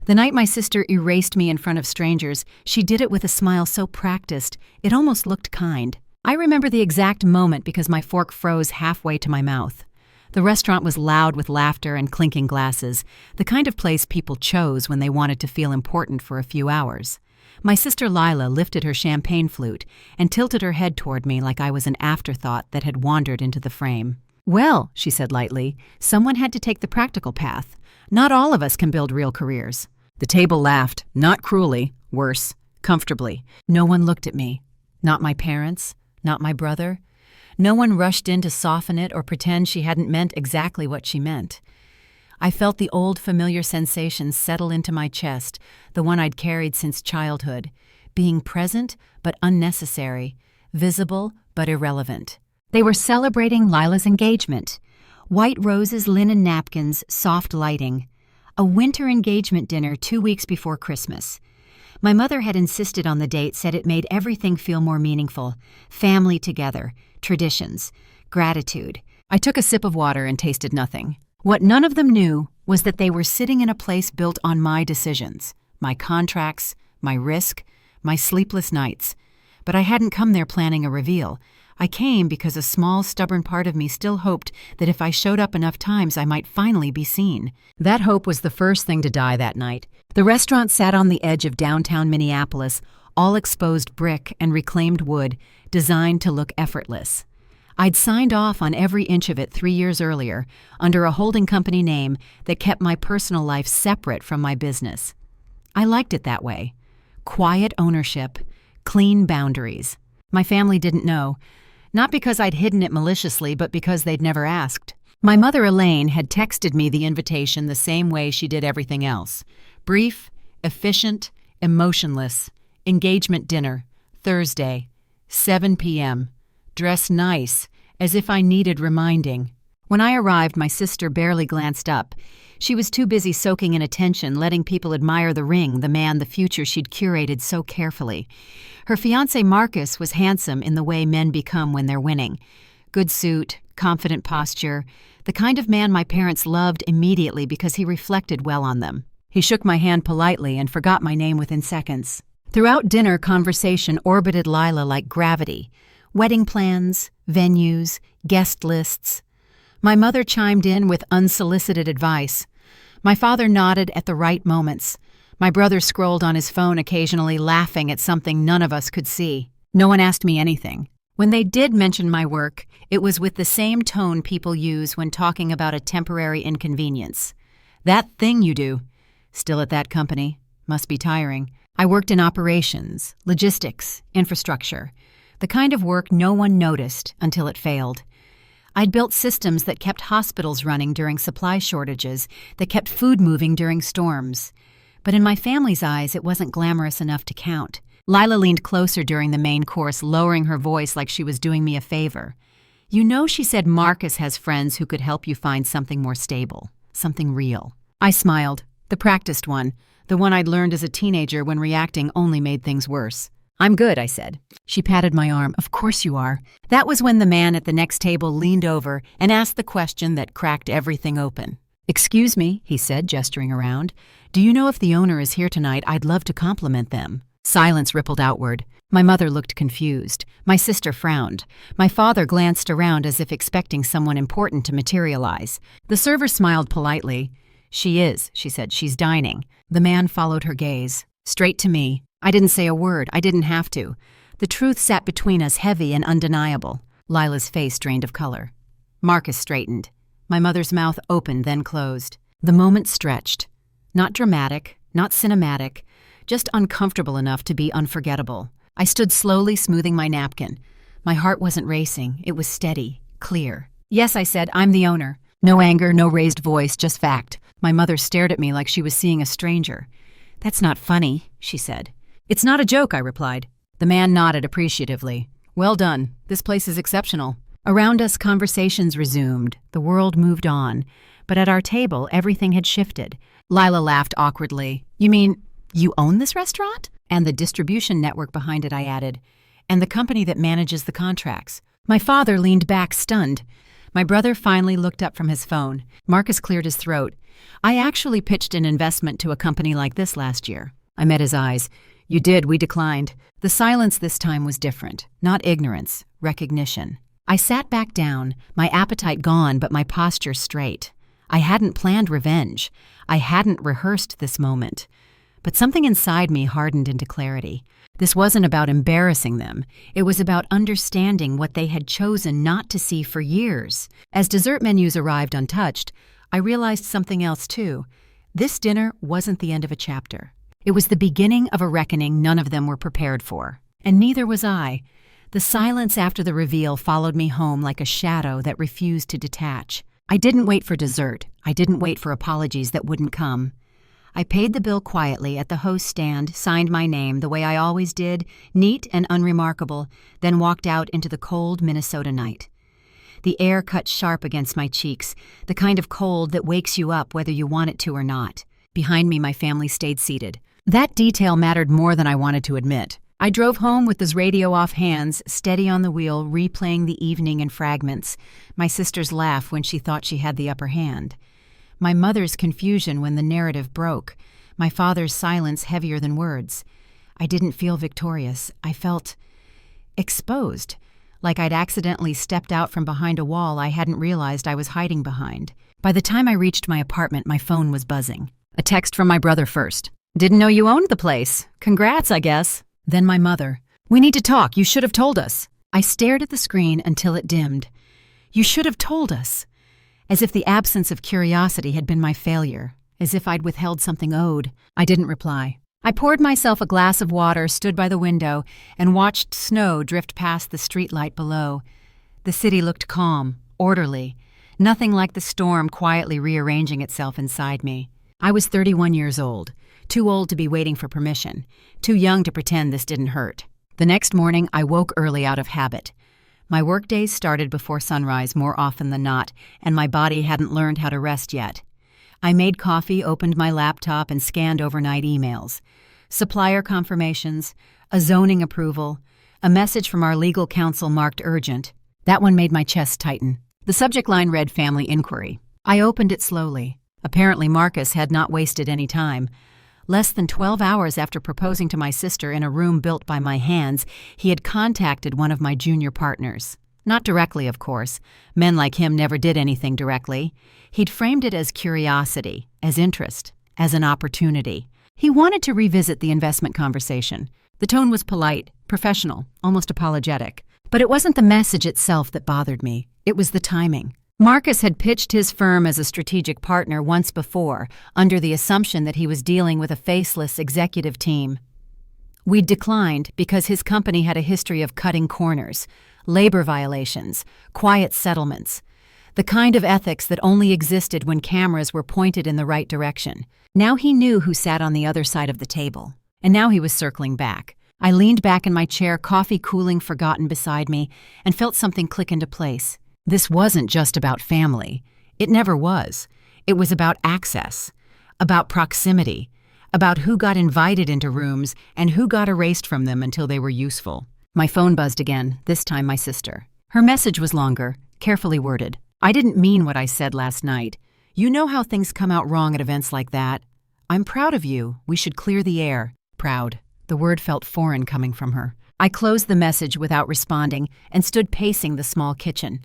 The night my sister erased me in front of strangers, she did it with a smile so practiced, it almost looked kind. I remember the exact moment because my fork froze halfway to my mouth. The restaurant was loud with laughter and clinking glasses, the kind of place people chose when they wanted to feel important for a few hours. My sister Lila lifted her champagne flute and tilted her head toward me like I was an afterthought that had wandered into the frame. "Well," she said lightly, "someone had to take the practical path. Not all of us can build real careers." The table laughed, not cruelly, worse, comfortably. No one looked at me. Not my parents, not my brother. No one rushed in to soften it or pretend she hadn't meant exactly what she meant. I felt the old familiar sensation settle into my chest, the one I'd carried since childhood, being present but unnecessary, visible but irrelevant. They were celebrating Lila's engagement. White roses, linen napkins, soft lighting. A winter engagement dinner 2 weeks before Christmas. My mother had insisted on the date, said it made everything feel more meaningful. Family together, traditions, gratitude. I took a sip of water and tasted nothing. What none of them knew was that they were sitting in a place built on my decisions, my contracts, my risk, my sleepless nights. But I hadn't come there planning a reveal. I came because a small, stubborn part of me still hoped that if I showed up enough times I might finally be seen. That hope was the first thing to die that night. The restaurant sat on the edge of downtown Minneapolis, all exposed brick and reclaimed wood, designed to look effortless. I'd signed off on every inch of it 3 years earlier, under a holding company name that kept my personal life separate from my business. I liked it that way. Quiet ownership, clean boundaries. My family didn't know. Not because I'd hidden it maliciously, but because they'd never asked. My mother, Elaine, had texted me the invitation the same way she did everything else. Brief, efficient, emotionless. Engagement dinner, Thursday, 7 p.m. Dress nice, as if I needed reminding. When I arrived, my sister barely glanced up. She was too busy soaking in attention, letting people admire the ring, the man, the future she'd curated so carefully. Her fiancé Marcus was handsome in the way men become when they're winning. Good suit, confident posture, the kind of man my parents loved immediately because he reflected well on them. He shook my hand politely and forgot my name within seconds. Throughout dinner, conversation orbited Lila like gravity. Wedding plans, venues, guest lists. My mother chimed in with unsolicited advice. My father nodded at the right moments. My brother scrolled on his phone occasionally, laughing at something none of us could see. No one asked me anything. When they did mention my work, it was with the same tone people use when talking about a temporary inconvenience. "That thing you do. Still at that company. Must be tiring." I worked in operations, logistics, infrastructure. The kind of work no one noticed until it failed. I'd built systems that kept hospitals running during supply shortages, that kept food moving during storms. But in my family's eyes, it wasn't glamorous enough to count. Lila leaned closer during the main course, lowering her voice like she was doing me a favor. "You know," she said, "Marcus has friends who could help you find something more stable, something real." I smiled. The practiced one, the one I'd learned as a teenager when reacting only made things worse. "I'm good," I said. She patted my arm. "Of course you are." That was when the man at the next table leaned over and asked the question that cracked everything open. "Excuse me," he said, gesturing around. "Do you know if the owner is here tonight? I'd love to compliment them." Silence rippled outward. My mother looked confused. My sister frowned. My father glanced around as if expecting someone important to materialize. The server smiled politely. "She is," she said. "She's dining." The man followed her gaze. Straight to me. I didn't say a word. I didn't have to. The truth sat between us, heavy and undeniable. Lila's face drained of color. Marcus straightened. My mother's mouth opened, then closed. The moment stretched. Not dramatic, not cinematic, just uncomfortable enough to be unforgettable. I stood slowly, smoothing my napkin. My heart wasn't racing. It was steady, clear. "Yes," I said, "I'm the owner." No anger, no raised voice, just fact. My mother stared at me like she was seeing a stranger. "That's not funny," she said. "It's not a joke," I replied. The man nodded appreciatively. "Well done. This place is exceptional." Around us, conversations resumed. The world moved on. But at our table, everything had shifted. Lila laughed awkwardly. "You mean, you own this restaurant?" "And the distribution network behind it," I added. "And the company that manages the contracts." My father leaned back, stunned. My brother finally looked up from his phone. Marcus cleared his throat. I actually pitched an investment to a company like this last year. I met his eyes. You did, we declined. The silence this time was different. Not ignorance, recognition. I sat back down, my appetite gone but my posture straight. I hadn't planned revenge. I hadn't rehearsed this moment. But something inside me hardened into clarity. This wasn't about embarrassing them. It was about understanding what they had chosen not to see for years. As dessert menus arrived untouched, I realized something else too. This dinner wasn't the end of a chapter. It was the beginning of a reckoning none of them were prepared for. And neither was I. The silence after the reveal followed me home like a shadow that refused to detach. I didn't wait for dessert. I didn't wait for apologies that wouldn't come. I paid the bill quietly at the host stand, signed my name the way I always did, neat and unremarkable, then walked out into the cold Minnesota night. The air cut sharp against my cheeks, the kind of cold that wakes you up whether you want it to or not. Behind me, my family stayed seated. That detail mattered more than I wanted to admit. I drove home with his radio off hands, steady on the wheel, replaying the evening in fragments. My sister's laugh when she thought she had the upper hand. My mother's confusion when the narrative broke. My father's silence heavier than words. I didn't feel victorious. I felt exposed, like I'd accidentally stepped out from behind a wall I hadn't realized I was hiding behind. By the time I reached my apartment, my phone was buzzing. A text from my brother first. Didn't know you owned the place. Congrats, I guess. Then my mother. We need to talk. You should have told us. I stared at the screen until it dimmed. You should have told us. As if the absence of curiosity had been my failure. As if I'd withheld something owed. I didn't reply. I poured myself a glass of water, stood by the window, and watched snow drift past the streetlight below. The city looked calm, orderly. Nothing like the storm quietly rearranging itself inside me. I was 31 years old. Too old to be waiting for permission. Too young to pretend this didn't hurt. The next morning, I woke early out of habit. My workdays started before sunrise more often than not, and my body hadn't learned how to rest yet. I made coffee, opened my laptop, and scanned overnight emails. Supplier confirmations, a zoning approval, a message from our legal counsel marked urgent. That one made my chest tighten. The subject line read family inquiry. I opened it slowly. Apparently Marcus had not wasted any time. Less than 12 hours after proposing to my sister in a room built by my hands, he had contacted one of my junior partners. Not directly, of course. Men like him never did anything directly. He'd framed it as curiosity, as interest, as an opportunity. He wanted to revisit the investment conversation. The tone was polite, professional, almost apologetic. But it wasn't the message itself that bothered me. It was the timing. Marcus had pitched his firm as a strategic partner once before, under the assumption that he was dealing with a faceless executive team. We'd declined because his company had a history of cutting corners, labor violations, quiet settlements, the kind of ethics that only existed when cameras were pointed in the right direction. Now he knew who sat on the other side of the table, and now he was circling back. I leaned back in my chair, coffee cooling forgotten beside me, and felt something click into place. This wasn't just about family. It never was. It was about access, about proximity, about who got invited into rooms and who got erased from them until they were useful. My phone buzzed again, this time my sister. Her message was longer, carefully worded. I didn't mean what I said last night. You know how things come out wrong at events like that. I'm proud of you. We should clear the air. Proud. The word felt foreign coming from her. I closed the message without responding and stood pacing the small kitchen.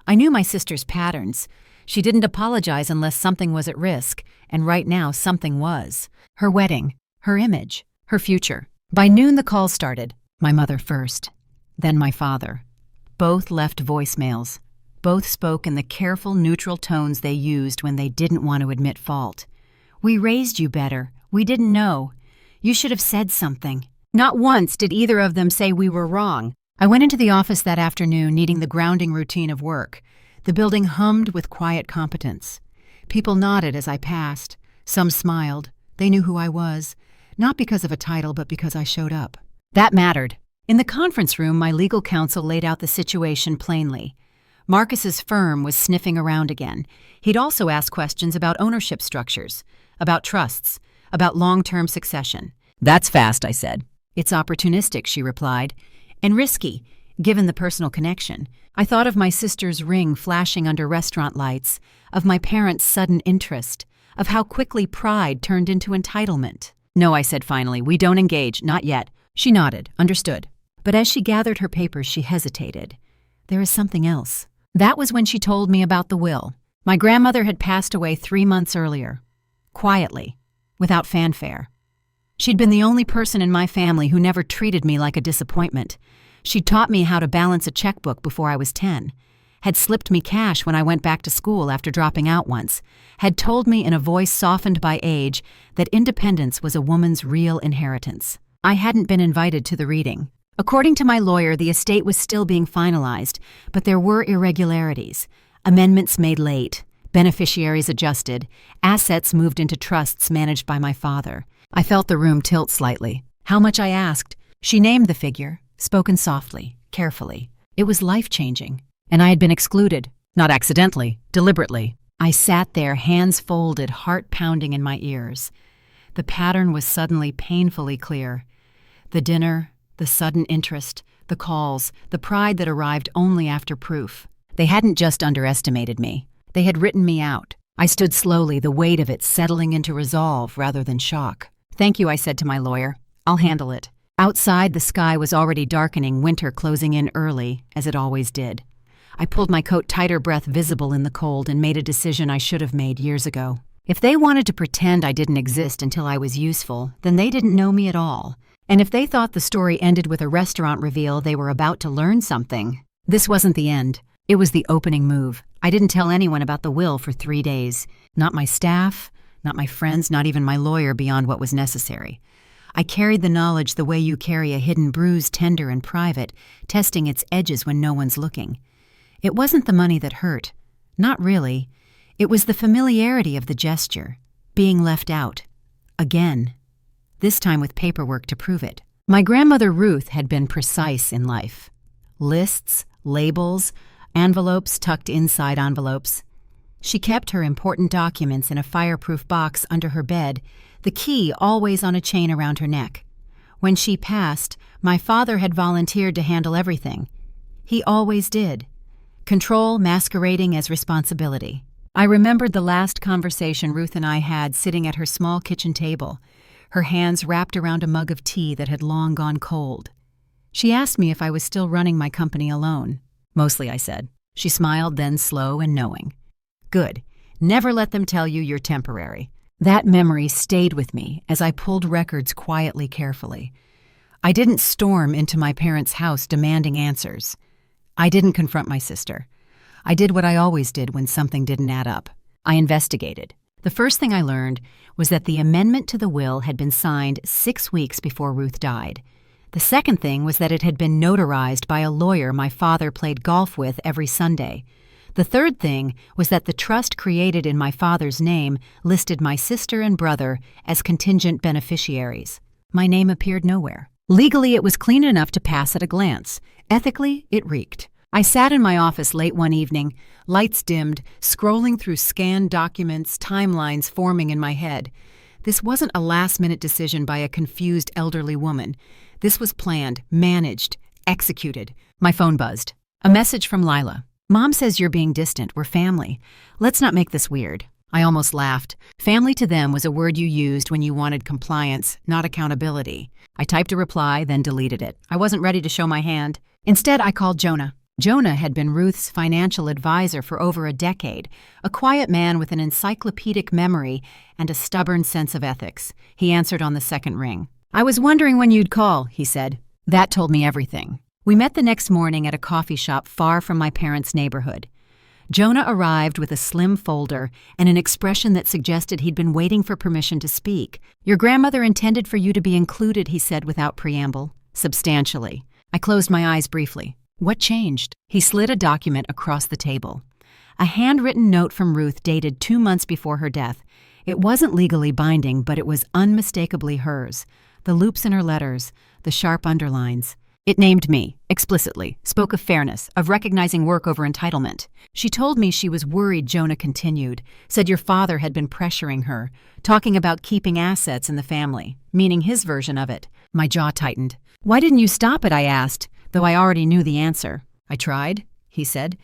I knew my sister's patterns. She didn't apologize unless something was at risk, and right now something was. Her wedding, her image, her future. By noon the call started. My mother first, then my father. Both left voicemails. Both spoke in the careful, neutral tones they used when they didn't want to admit fault. We raised you better. We didn't know. You should have said something. Not once did either of them say we were wrong. I went into the office that afternoon needing the grounding routine of work. The building hummed with quiet competence. People nodded as I passed. Some smiled. They knew who I was, not because of a title, but because I showed up. That mattered. In the conference room, my legal counsel laid out the situation plainly. Marcus's firm was sniffing around again. He'd also asked questions about ownership structures, about trusts, about long-term succession. That's fast, I said. It's opportunistic, she replied. And risky, given the personal connection. I thought of my sister's ring flashing under restaurant lights, of my parents' sudden interest, of how quickly pride turned into entitlement. "No," I said finally, "we don't engage, not yet." She nodded, understood. But as she gathered her papers, she hesitated. "There is something else." That was when she told me about the will. My grandmother had passed away 3 months earlier. Quietly, without fanfare. She'd been the only person in my family who never treated me like a disappointment. She'd taught me how to balance a checkbook before I was 10, had slipped me cash when I went back to school after dropping out once, had told me in a voice softened by age that independence was a woman's real inheritance. I hadn't been invited to the reading. According to my lawyer, the estate was still being finalized, but there were irregularities. Amendments made late, beneficiaries adjusted, assets moved into trusts managed by my father. I felt the room tilt slightly. How much, I asked. She named the figure, spoken softly, carefully. It was life-changing. And I had been excluded. Not accidentally, deliberately. I sat there, hands folded, heart pounding in my ears. The pattern was suddenly painfully clear. The dinner, the sudden interest, the calls, the pride that arrived only after proof. They hadn't just underestimated me. They had written me out. I stood slowly, the weight of it settling into resolve rather than shock. "Thank you," I said to my lawyer. "I'll handle it." Outside, the sky was already darkening, winter closing in early, as it always did. I pulled my coat tighter, breath visible in the cold, and made a decision I should have made years ago. If they wanted to pretend I didn't exist until I was useful, then they didn't know me at all. And if they thought the story ended with a restaurant reveal they were about to learn something, this wasn't the end. It was the opening move. I didn't tell anyone about the will for 3 days. Not my staff, not my friends, not even my lawyer beyond what was necessary. I carried the knowledge the way you carry a hidden bruise, tender and private, testing its edges when no one's looking. It wasn't the money that hurt. Not really. It was the familiarity of the gesture, being left out. Again. This time with paperwork to prove it. My grandmother Ruth had been precise in life. Lists, labels, envelopes tucked inside envelopes. She kept her important documents in a fireproof box under her bed, the key always on a chain around her neck. When she passed, my father had volunteered to handle everything. He always did. Control masquerading as responsibility. I remembered the last conversation Ruth and I had sitting at her small kitchen table, her hands wrapped around a mug of tea that had long gone cold. She asked me if I was still running my company alone. "Mostly," I said. She smiled, then slow and knowing. "Good. Never let them tell you you're temporary." That memory stayed with me as I pulled records quietly, carefully. I didn't storm into my parents' house demanding answers. I didn't confront my sister. I did what I always did when something didn't add up. I investigated. The first thing I learned was that the amendment to the will had been signed 6 weeks before Ruth died. The second thing was that it had been notarized by a lawyer my father played golf with every Sunday. The third thing was that the trust created in my father's name listed my sister and brother as contingent beneficiaries. My name appeared nowhere. Legally, it was clean enough to pass at a glance. Ethically, it reeked. I sat in my office late one evening, lights dimmed, scrolling through scanned documents, timelines forming in my head. This wasn't a last-minute decision by a confused elderly woman. This was planned, managed, executed. My phone buzzed. A message from Lila. "Mom says you're being distant. We're family. Let's not make this weird." I almost laughed. Family to them was a word you used when you wanted compliance, not accountability. I typed a reply, then deleted it. I wasn't ready to show my hand. Instead, I called Jonah. Jonah had been Ruth's financial advisor for over a decade, a quiet man with an encyclopedic memory and a stubborn sense of ethics. He answered on the second ring. "I was wondering when you'd call," he said. That told me everything. We met the next morning at a coffee shop far from my parents' neighborhood. Jonah arrived with a slim folder and an expression that suggested he'd been waiting for permission to speak. "Your grandmother intended for you to be included," he said without preamble. "Substantially." I closed my eyes briefly. What changed? He slid a document across the table. A handwritten note from Ruth dated 2 months before her death. It wasn't legally binding, but it was unmistakably hers. The loops in her letters, the sharp underlines. It named me, explicitly, spoke of fairness, of recognizing work over entitlement. She told me she was worried, Jonah continued, said your father had been pressuring her, talking about keeping assets in the family, meaning his version of it. My jaw tightened. "Why didn't you stop it?" I asked, though I already knew the answer. "I tried," he said,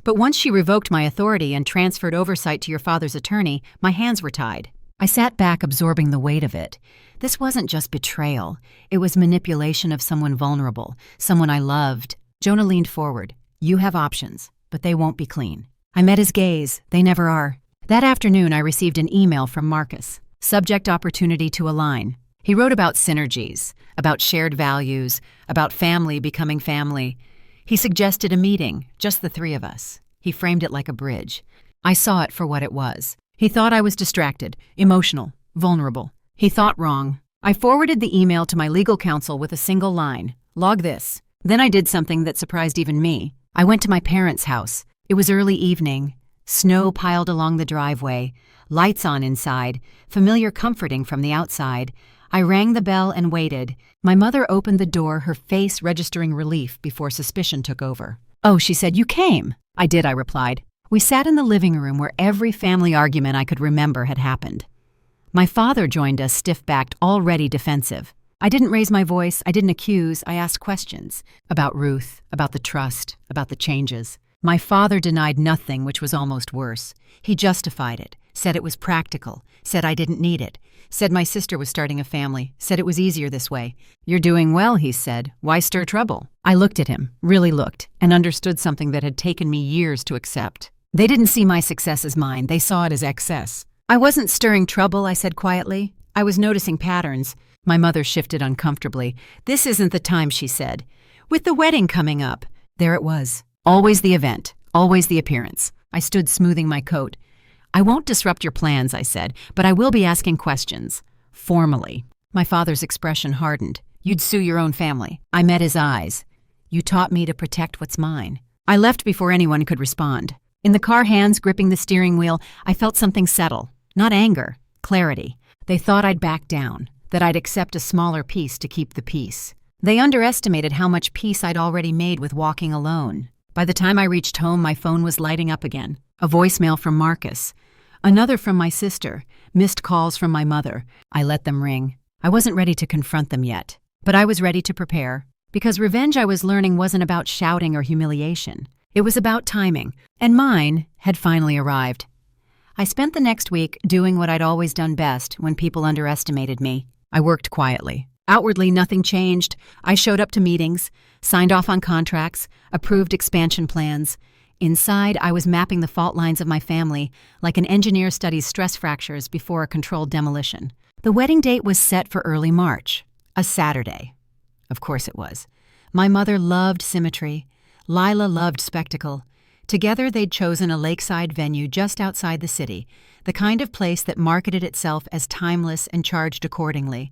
But once she revoked my authority and transferred oversight to your father's attorney, my hands were tied. I sat back absorbing the weight of it. This wasn't just betrayal. It was manipulation of someone vulnerable, someone I loved. Jonah leaned forward. You have options, but they won't be clean. I met his gaze. They never are. That afternoon, I received an email from Marcus. Subject: opportunity to align. He wrote about synergies, about shared values, about family becoming family. He suggested a meeting, just the three of us. He framed it like a bridge. I saw it for what it was. He thought I was distracted, emotional, vulnerable. He thought wrong. I forwarded the email to my legal counsel with a single line. Log this. Then I did something that surprised even me. I went to my parents' house. It was early evening. Snow piled along the driveway. Lights on inside. Familiar comforting from the outside. I rang the bell and waited. My mother opened the door, her face registering relief before suspicion took over. Oh, she said, you came. I did, I replied. We sat in the living room where every family argument I could remember had happened. My father joined us, stiff-backed, already defensive. I didn't raise my voice, I didn't accuse, I asked questions. About Ruth, about the trust, about the changes. My father denied nothing, which was almost worse. He justified it, said it was practical, said I didn't need it, said my sister was starting a family, said it was easier this way. You're doing well, he said. Why stir trouble? I looked at him, really looked, and understood something that had taken me years to accept. They didn't see my success as mine, they saw it as excess. I wasn't stirring trouble, I said quietly. I was noticing patterns. My mother shifted uncomfortably. This isn't the time, she said. With the wedding coming up. There it was. Always the event, always the appearance. I stood smoothing my coat. I won't disrupt your plans, I said, but I will be asking questions. Formally. My father's expression hardened. You'd sue your own family. I met his eyes. You taught me to protect what's mine. I left before anyone could respond. In the car, hands gripping the steering wheel, I felt something settle. Not anger, clarity. They thought I'd back down, that I'd accept a smaller piece to keep the peace. They underestimated how much peace I'd already made with walking alone. By the time I reached home, my phone was lighting up again. A voicemail from Marcus. Another from my sister. Missed calls from my mother. I let them ring. I wasn't ready to confront them yet. But I was ready to prepare. Because revenge, I was learning, wasn't about shouting or humiliation. It was about timing. And mine had finally arrived. I spent the next week doing what I'd always done best when people underestimated me. I worked quietly. Outwardly, nothing changed. I showed up to meetings, signed off on contracts, approved expansion plans. Inside, I was mapping the fault lines of my family like an engineer studies stress fractures before a controlled demolition. The wedding date was set for early March, a Saturday. Of course it was. My mother loved symmetry. Lila loved spectacle. Together, they'd chosen a lakeside venue just outside the city, the kind of place that marketed itself as timeless and charged accordingly.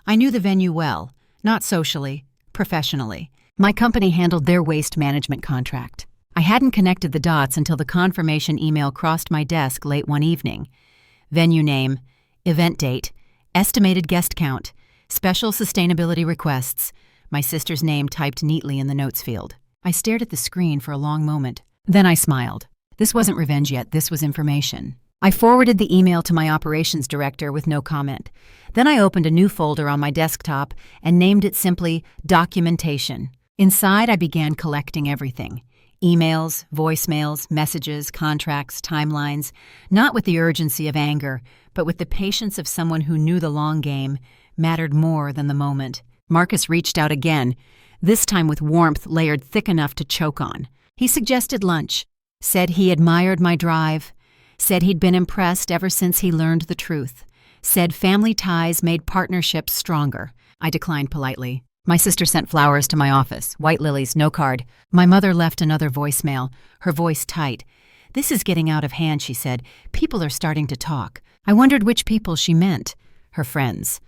I knew the venue well, not socially, professionally. My company handled their waste management contract. I hadn't connected the dots until the confirmation email crossed my desk late one evening. Venue name, event date, estimated guest count, special sustainability requests, my sister's name typed neatly in the notes field. I stared at the screen for a long moment. Then I smiled. This wasn't revenge yet, this was information. I forwarded the email to my operations director with no comment. Then I opened a new folder on my desktop and named it simply Documentation. Inside, I began collecting everything. Emails, voicemails, messages, contracts, timelines, not with the urgency of anger, but with the patience of someone who knew the long game mattered more than the moment. Marcus reached out again, this time with warmth layered thick enough to choke on. He suggested lunch, said he admired my drive, said he'd been impressed ever since he learned the truth, said family ties made partnerships stronger. I declined politely. My sister sent flowers to my office, white lilies, no card. My mother left another voicemail, her voice tight. This is getting out of hand, she said. People are starting to talk. I wondered which people she meant. Her friends.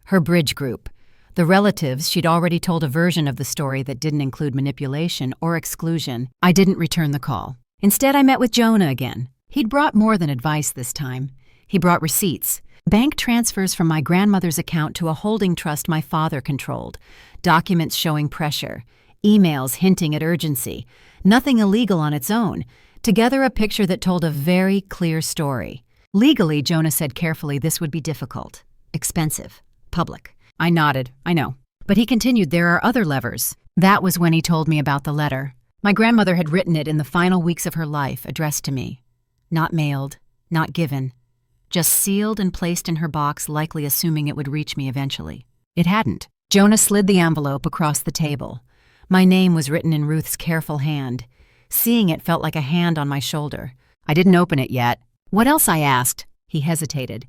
Her bridge group. The relatives she'd already told a version of the story that didn't include manipulation or exclusion. I didn't return the call. Instead, I met with Jonah again. He'd brought more than advice this time. He brought receipts. Bank transfers from my grandmother's account to a holding trust my father controlled. Documents showing pressure. Emails hinting at urgency. Nothing illegal on its own. Together, a picture that told a very clear story. Legally, Jonah said carefully, this would be difficult. Expensive. Public. I nodded. I know. But he continued, there are other levers. That was when he told me about the letter. My grandmother had written it in the final weeks of her life, addressed to me. Not mailed, not given, just sealed and placed in her box, likely assuming it would reach me eventually. It hadn't. Jonah slid the envelope across the table. My name was written in Ruth's careful hand. Seeing it felt like a hand on my shoulder. I didn't open it yet. What else? I asked. He hesitated.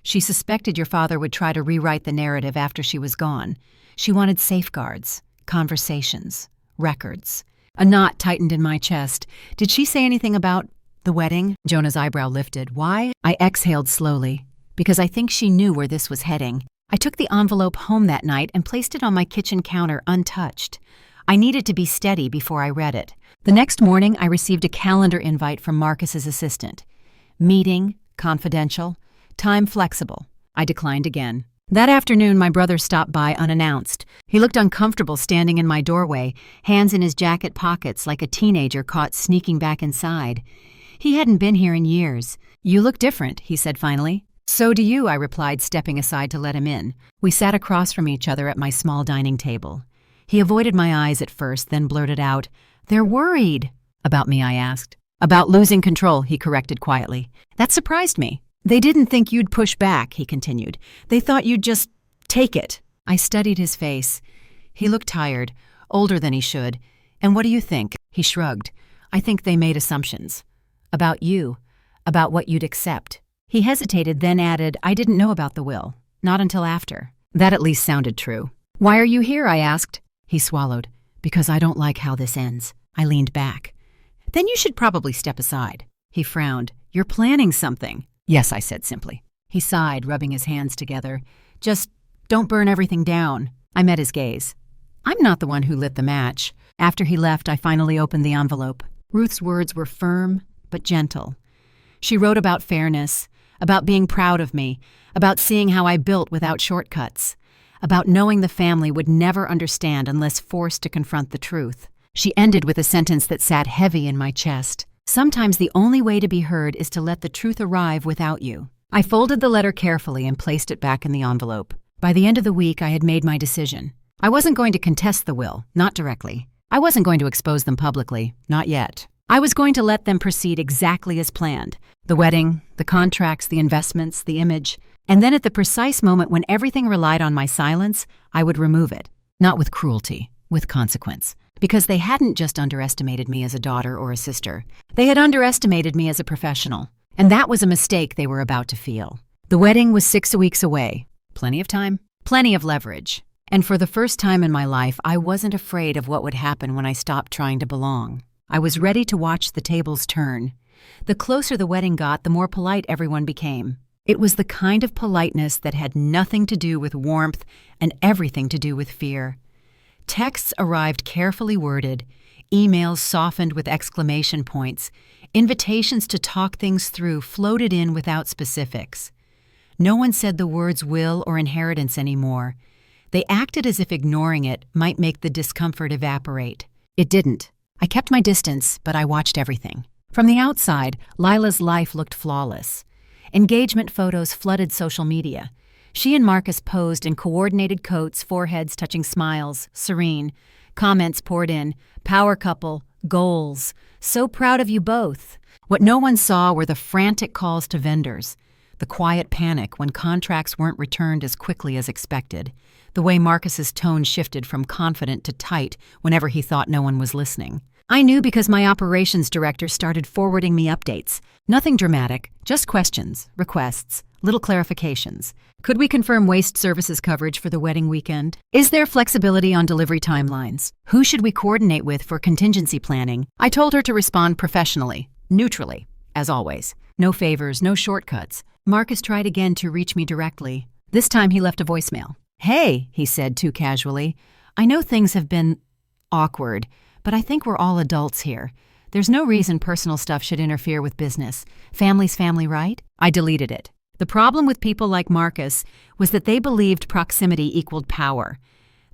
She suspected your father would try to rewrite the narrative after she was gone. She wanted safeguards, conversations, records. A knot tightened in my chest. Did she say anything about the wedding? Jonah's eyebrow lifted. Why? I exhaled slowly, because I think she knew where this was heading. I took the envelope home that night and placed it on my kitchen counter untouched. I needed to be steady before I read it. The next morning, I received a calendar invite from Marcus's assistant. Meeting, confidential, time flexible. I declined again. That afternoon, my brother stopped by unannounced. He looked uncomfortable standing in my doorway, hands in his jacket pockets like a teenager caught sneaking back inside. He hadn't been here in years. You look different, he said finally. So do you, I replied, stepping aside to let him in. We sat across from each other at my small dining table. He avoided my eyes at first, then blurted out, "They're worried." About me, I asked. About losing control, he corrected quietly. That surprised me. They didn't think you'd push back, he continued. They thought you'd just take it. I studied his face. He looked tired, older than he should. And what do you think? He shrugged. I think they made assumptions. About you, about what you'd accept. He hesitated, then added, I didn't know about the will. Not until after. That at least sounded true. Why are you here? I asked. He swallowed. Because I don't like how this ends. I leaned back. Then you should probably step aside. He frowned. You're planning something. Yes, I said simply. He sighed, rubbing his hands together. Just don't burn everything down. I met his gaze. I'm not the one who lit the match. After he left, I finally opened the envelope. Ruth's words were firm, but gentle. She wrote about fairness, about being proud of me, about seeing how I built without shortcuts, about knowing the family would never understand unless forced to confront the truth. She ended with a sentence that sat heavy in my chest. Sometimes the only way to be heard is to let the truth arrive without you. I folded the letter carefully and placed it back in the envelope. By the end of the week, I had made my decision. I wasn't going to contest the will, not directly. I wasn't going to expose them publicly, not yet. I was going to let them proceed exactly as planned. The wedding, the contracts, the investments, the image. And then at the precise moment when everything relied on my silence, I would remove it. Not with cruelty, with consequence. Because they hadn't just underestimated me as a daughter or a sister. They had underestimated me as a professional. And that was a mistake they were about to feel. The wedding was 6 weeks away. Plenty of time, plenty of leverage. And for the first time in my life, I wasn't afraid of what would happen when I stopped trying to belong. I was ready to watch the tables turn. The closer the wedding got, the more polite everyone became. It was the kind of politeness that had nothing to do with warmth and everything to do with fear. Texts arrived carefully worded, emails softened with exclamation points, invitations to talk things through floated in without specifics. No one said the words will or inheritance anymore. They acted as if ignoring it might make the discomfort evaporate. It didn't. I kept my distance, but I watched everything. From the outside, Lila's life looked flawless. Engagement photos flooded social media. She and Marcus posed in coordinated coats, foreheads touching smiles, serene. Comments poured in, power couple, goals, so proud of you both. What no one saw were the frantic calls to vendors, the quiet panic when contracts weren't returned as quickly as expected, the way Marcus's tone shifted from confident to tight whenever he thought no one was listening. I knew because my operations director started forwarding me updates. Nothing dramatic, just questions, requests, little clarifications. Could we confirm waste services coverage for the wedding weekend? Is there flexibility on delivery timelines? Who should we coordinate with for contingency planning? I told her to respond professionally, neutrally, as always. No favors, no shortcuts. Marcus tried again to reach me directly. This time he left a voicemail. Hey, he said too casually. I know things have been awkward, but I think we're all adults here. There's no reason personal stuff should interfere with business. Family's family, right? I deleted it. The problem with people like Marcus was that they believed proximity equaled power,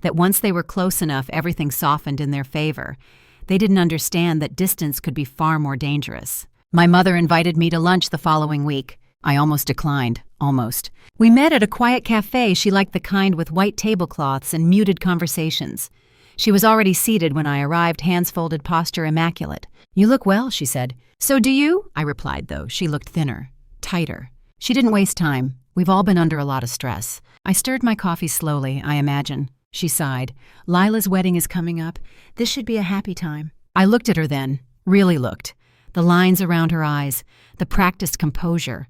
that once they were close enough, everything softened in their favor. They didn't understand that distance could be far more dangerous. My mother invited me to lunch the following week. I almost declined. Almost. We met at a quiet cafe. She liked the kind with white tablecloths and muted conversations. She was already seated when I arrived, hands folded, posture immaculate. "You look well," she said. "So do you?" I replied, though she looked thinner, tighter. She didn't waste time. We've all been under a lot of stress. I stirred my coffee slowly, I imagine. She sighed. "Lila's wedding is coming up. This should be a happy time." I looked at her then, really looked. The lines around her eyes, the practiced composure.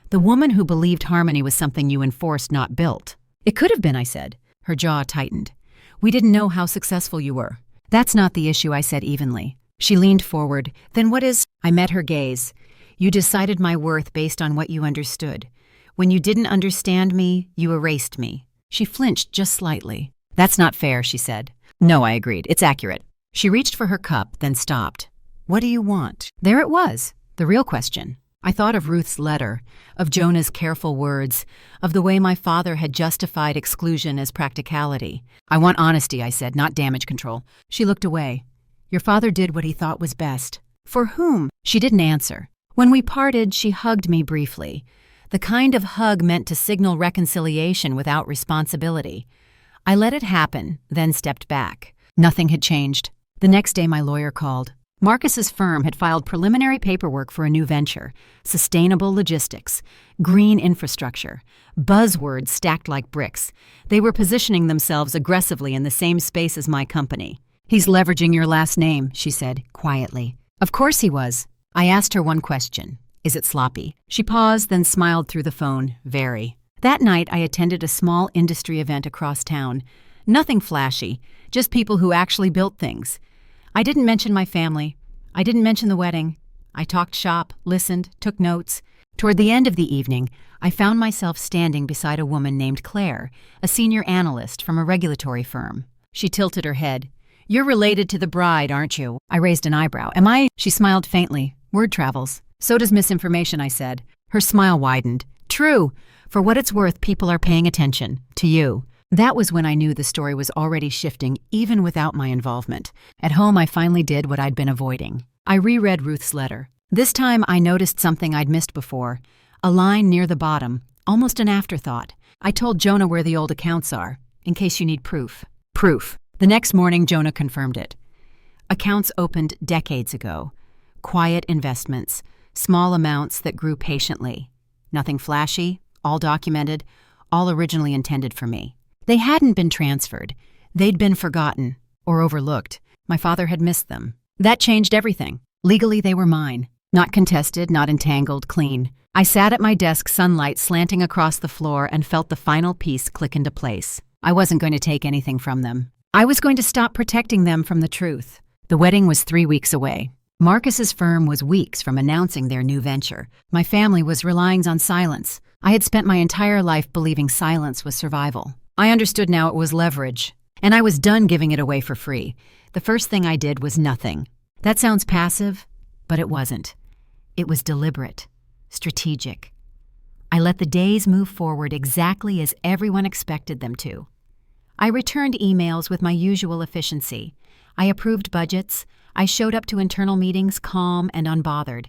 The woman who believed harmony was something you enforced, not built. "It could have been," I said. Her jaw tightened. "We didn't know how successful you were." "That's not the issue," I said evenly. She leaned forward. "Then what is—" I met her gaze. "You decided my worth based on what you understood. When you didn't understand me, you erased me." She flinched just slightly. "That's not fair," she said. "No," I agreed. "It's accurate." She reached for her cup, then stopped. "What do you want?" There it was, the real question. I thought of Ruth's letter, of Jonah's careful words, of the way my father had justified exclusion as practicality. "I want honesty," I said, "not damage control." She looked away. "Your father did what he thought was best." "For whom?" She didn't answer. When we parted, she hugged me briefly. The kind of hug meant to signal reconciliation without responsibility. I let it happen, then stepped back. Nothing had changed. The next day my lawyer called. Marcus's firm had filed preliminary paperwork for a new venture, sustainable logistics, green infrastructure, buzzwords stacked like bricks. They were positioning themselves aggressively in the same space as my company. "He's leveraging your last name," she said, quietly. Of course he was. I asked her one question. "Is it sloppy?" She paused, then smiled through the phone. "Very." That night I attended a small industry event across town. Nothing flashy, just people who actually built things. I didn't mention my family. I didn't mention the wedding. I talked shop, listened, took notes. Toward the end of the evening, I found myself standing beside a woman named Claire, a senior analyst from a regulatory firm. She tilted her head. "You're related to the bride, aren't you?" I raised an eyebrow. "Am I?" She smiled faintly. "Word travels. So does misinformation," I said. Her smile widened. "True. For what it's worth, people are paying attention. To you." That was when I knew the story was already shifting, even without my involvement. At home, I finally did what I'd been avoiding. I reread Ruth's letter. This time, I noticed something I'd missed before. A line near the bottom, almost an afterthought. "I told Jonah where the old accounts are, in case you need proof." Proof. The next morning, Jonah confirmed it. Accounts opened decades ago. Quiet investments, small amounts that grew patiently. Nothing flashy, all documented, all originally intended for me. They hadn't been transferred. They'd been forgotten or overlooked. My father had missed them. That changed everything. Legally, they were mine. Not contested, not entangled, clean. I sat at my desk, sunlight slanting across the floor, and felt the final piece click into place. I wasn't going to take anything from them. I was going to stop protecting them from the truth. The wedding was 3 weeks away. Marcus's firm was weeks from announcing their new venture. My family was relying on silence. I had spent my entire life believing silence was survival. I understood now it was leverage, and I was done giving it away for free. The first thing I did was nothing. That sounds passive, but it wasn't. It was deliberate, strategic. I let the days move forward exactly as everyone expected them to. I returned emails with my usual efficiency. I approved budgets. I showed up to internal meetings calm and unbothered.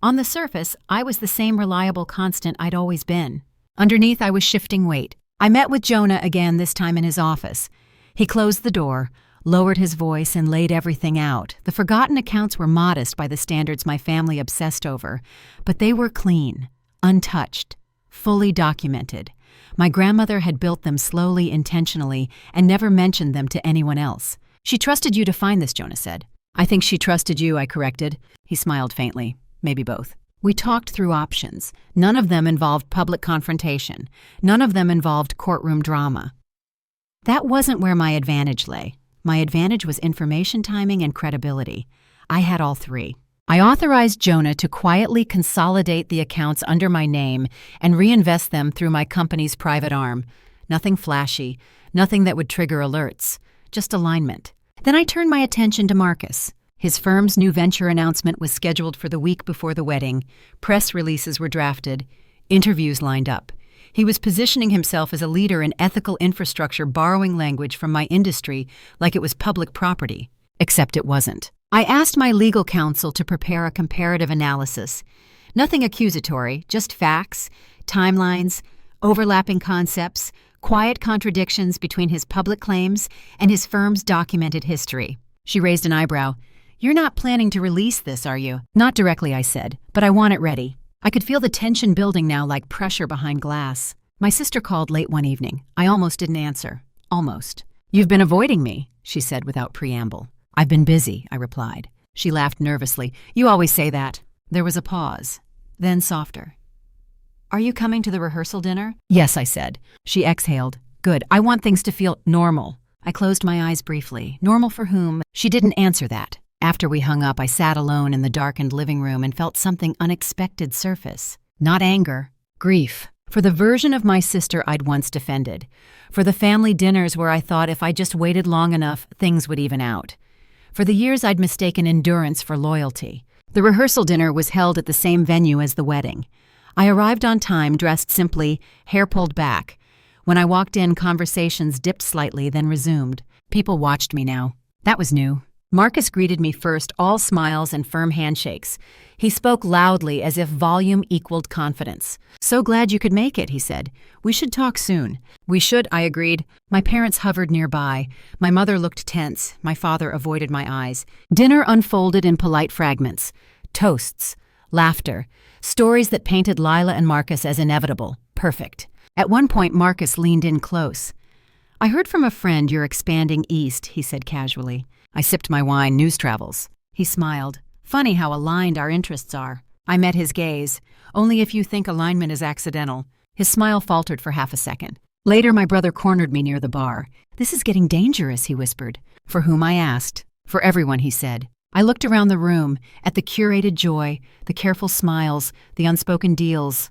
On the surface, I was the same reliable constant I'd always been. Underneath, I was shifting weight. I met with Jonah again, this time in his office. He closed the door, lowered his voice, and laid everything out. The forgotten accounts were modest by the standards my family obsessed over, but they were clean, untouched, fully documented. My grandmother had built them slowly, intentionally, and never mentioned them to anyone else. "She trusted you to find this," Jonah said. "I think she trusted you," I corrected. He smiled faintly. "Maybe both." We talked through options. None of them involved public confrontation. None of them involved courtroom drama. That wasn't where my advantage lay. My advantage was information timing and credibility. I had all three. I authorized Jonah to quietly consolidate the accounts under my name and reinvest them through my company's private arm. Nothing flashy, nothing that would trigger alerts, just alignment. Then I turned my attention to Marcus. His firm's new venture announcement was scheduled for the week before the wedding. Press releases were drafted. Interviews lined up. He was positioning himself as a leader in ethical infrastructure, borrowing language from my industry like it was public property. Except it wasn't. I asked my legal counsel to prepare a comparative analysis. Nothing accusatory, just facts, timelines, overlapping concepts, quiet contradictions between his public claims and his firm's documented history. She raised an eyebrow. "You're not planning to release this, are you?" "Not directly," I said, "but I want it ready." I could feel the tension building now like pressure behind glass. My sister called late one evening. I almost didn't answer. Almost. "You've been avoiding me," she said without preamble. "I've been busy," I replied. She laughed nervously. "You always say that." There was a pause. Then softer. "Are you coming to the rehearsal dinner?" "Yes," I said. She exhaled. "Good. I want things to feel normal." I closed my eyes briefly. Normal for whom? She didn't answer that. After we hung up, I sat alone in the darkened living room and felt something unexpected surface. Not anger. Grief. For the version of my sister I'd once defended. For the family dinners where I thought if I just waited long enough, things would even out. For the years I'd mistaken endurance for loyalty. The rehearsal dinner was held at the same venue as the wedding. I arrived on time, dressed simply, hair pulled back. When I walked in, conversations dipped slightly, then resumed. People watched me now. That was new. Marcus greeted me first, all smiles and firm handshakes. He spoke loudly as if volume equaled confidence. "So glad you could make it," he said. "We should talk soon." "We should," I agreed. My parents hovered nearby. My mother looked tense. My father avoided my eyes. Dinner unfolded in polite fragments. Toasts. Laughter. Stories that painted Lila and Marcus as inevitable. Perfect. At one point, Marcus leaned in close. "I heard from a friend you're expanding east," he said casually. I sipped my wine. "News travels." He smiled. "Funny how aligned our interests are." I met his gaze. "Only if you think alignment is accidental." His smile faltered for half a second. Later, my brother cornered me near the bar. "This is getting dangerous," he whispered. "For whom?" I asked. "For everyone," he said. I looked around the room, at the curated joy, the careful smiles, the unspoken deals.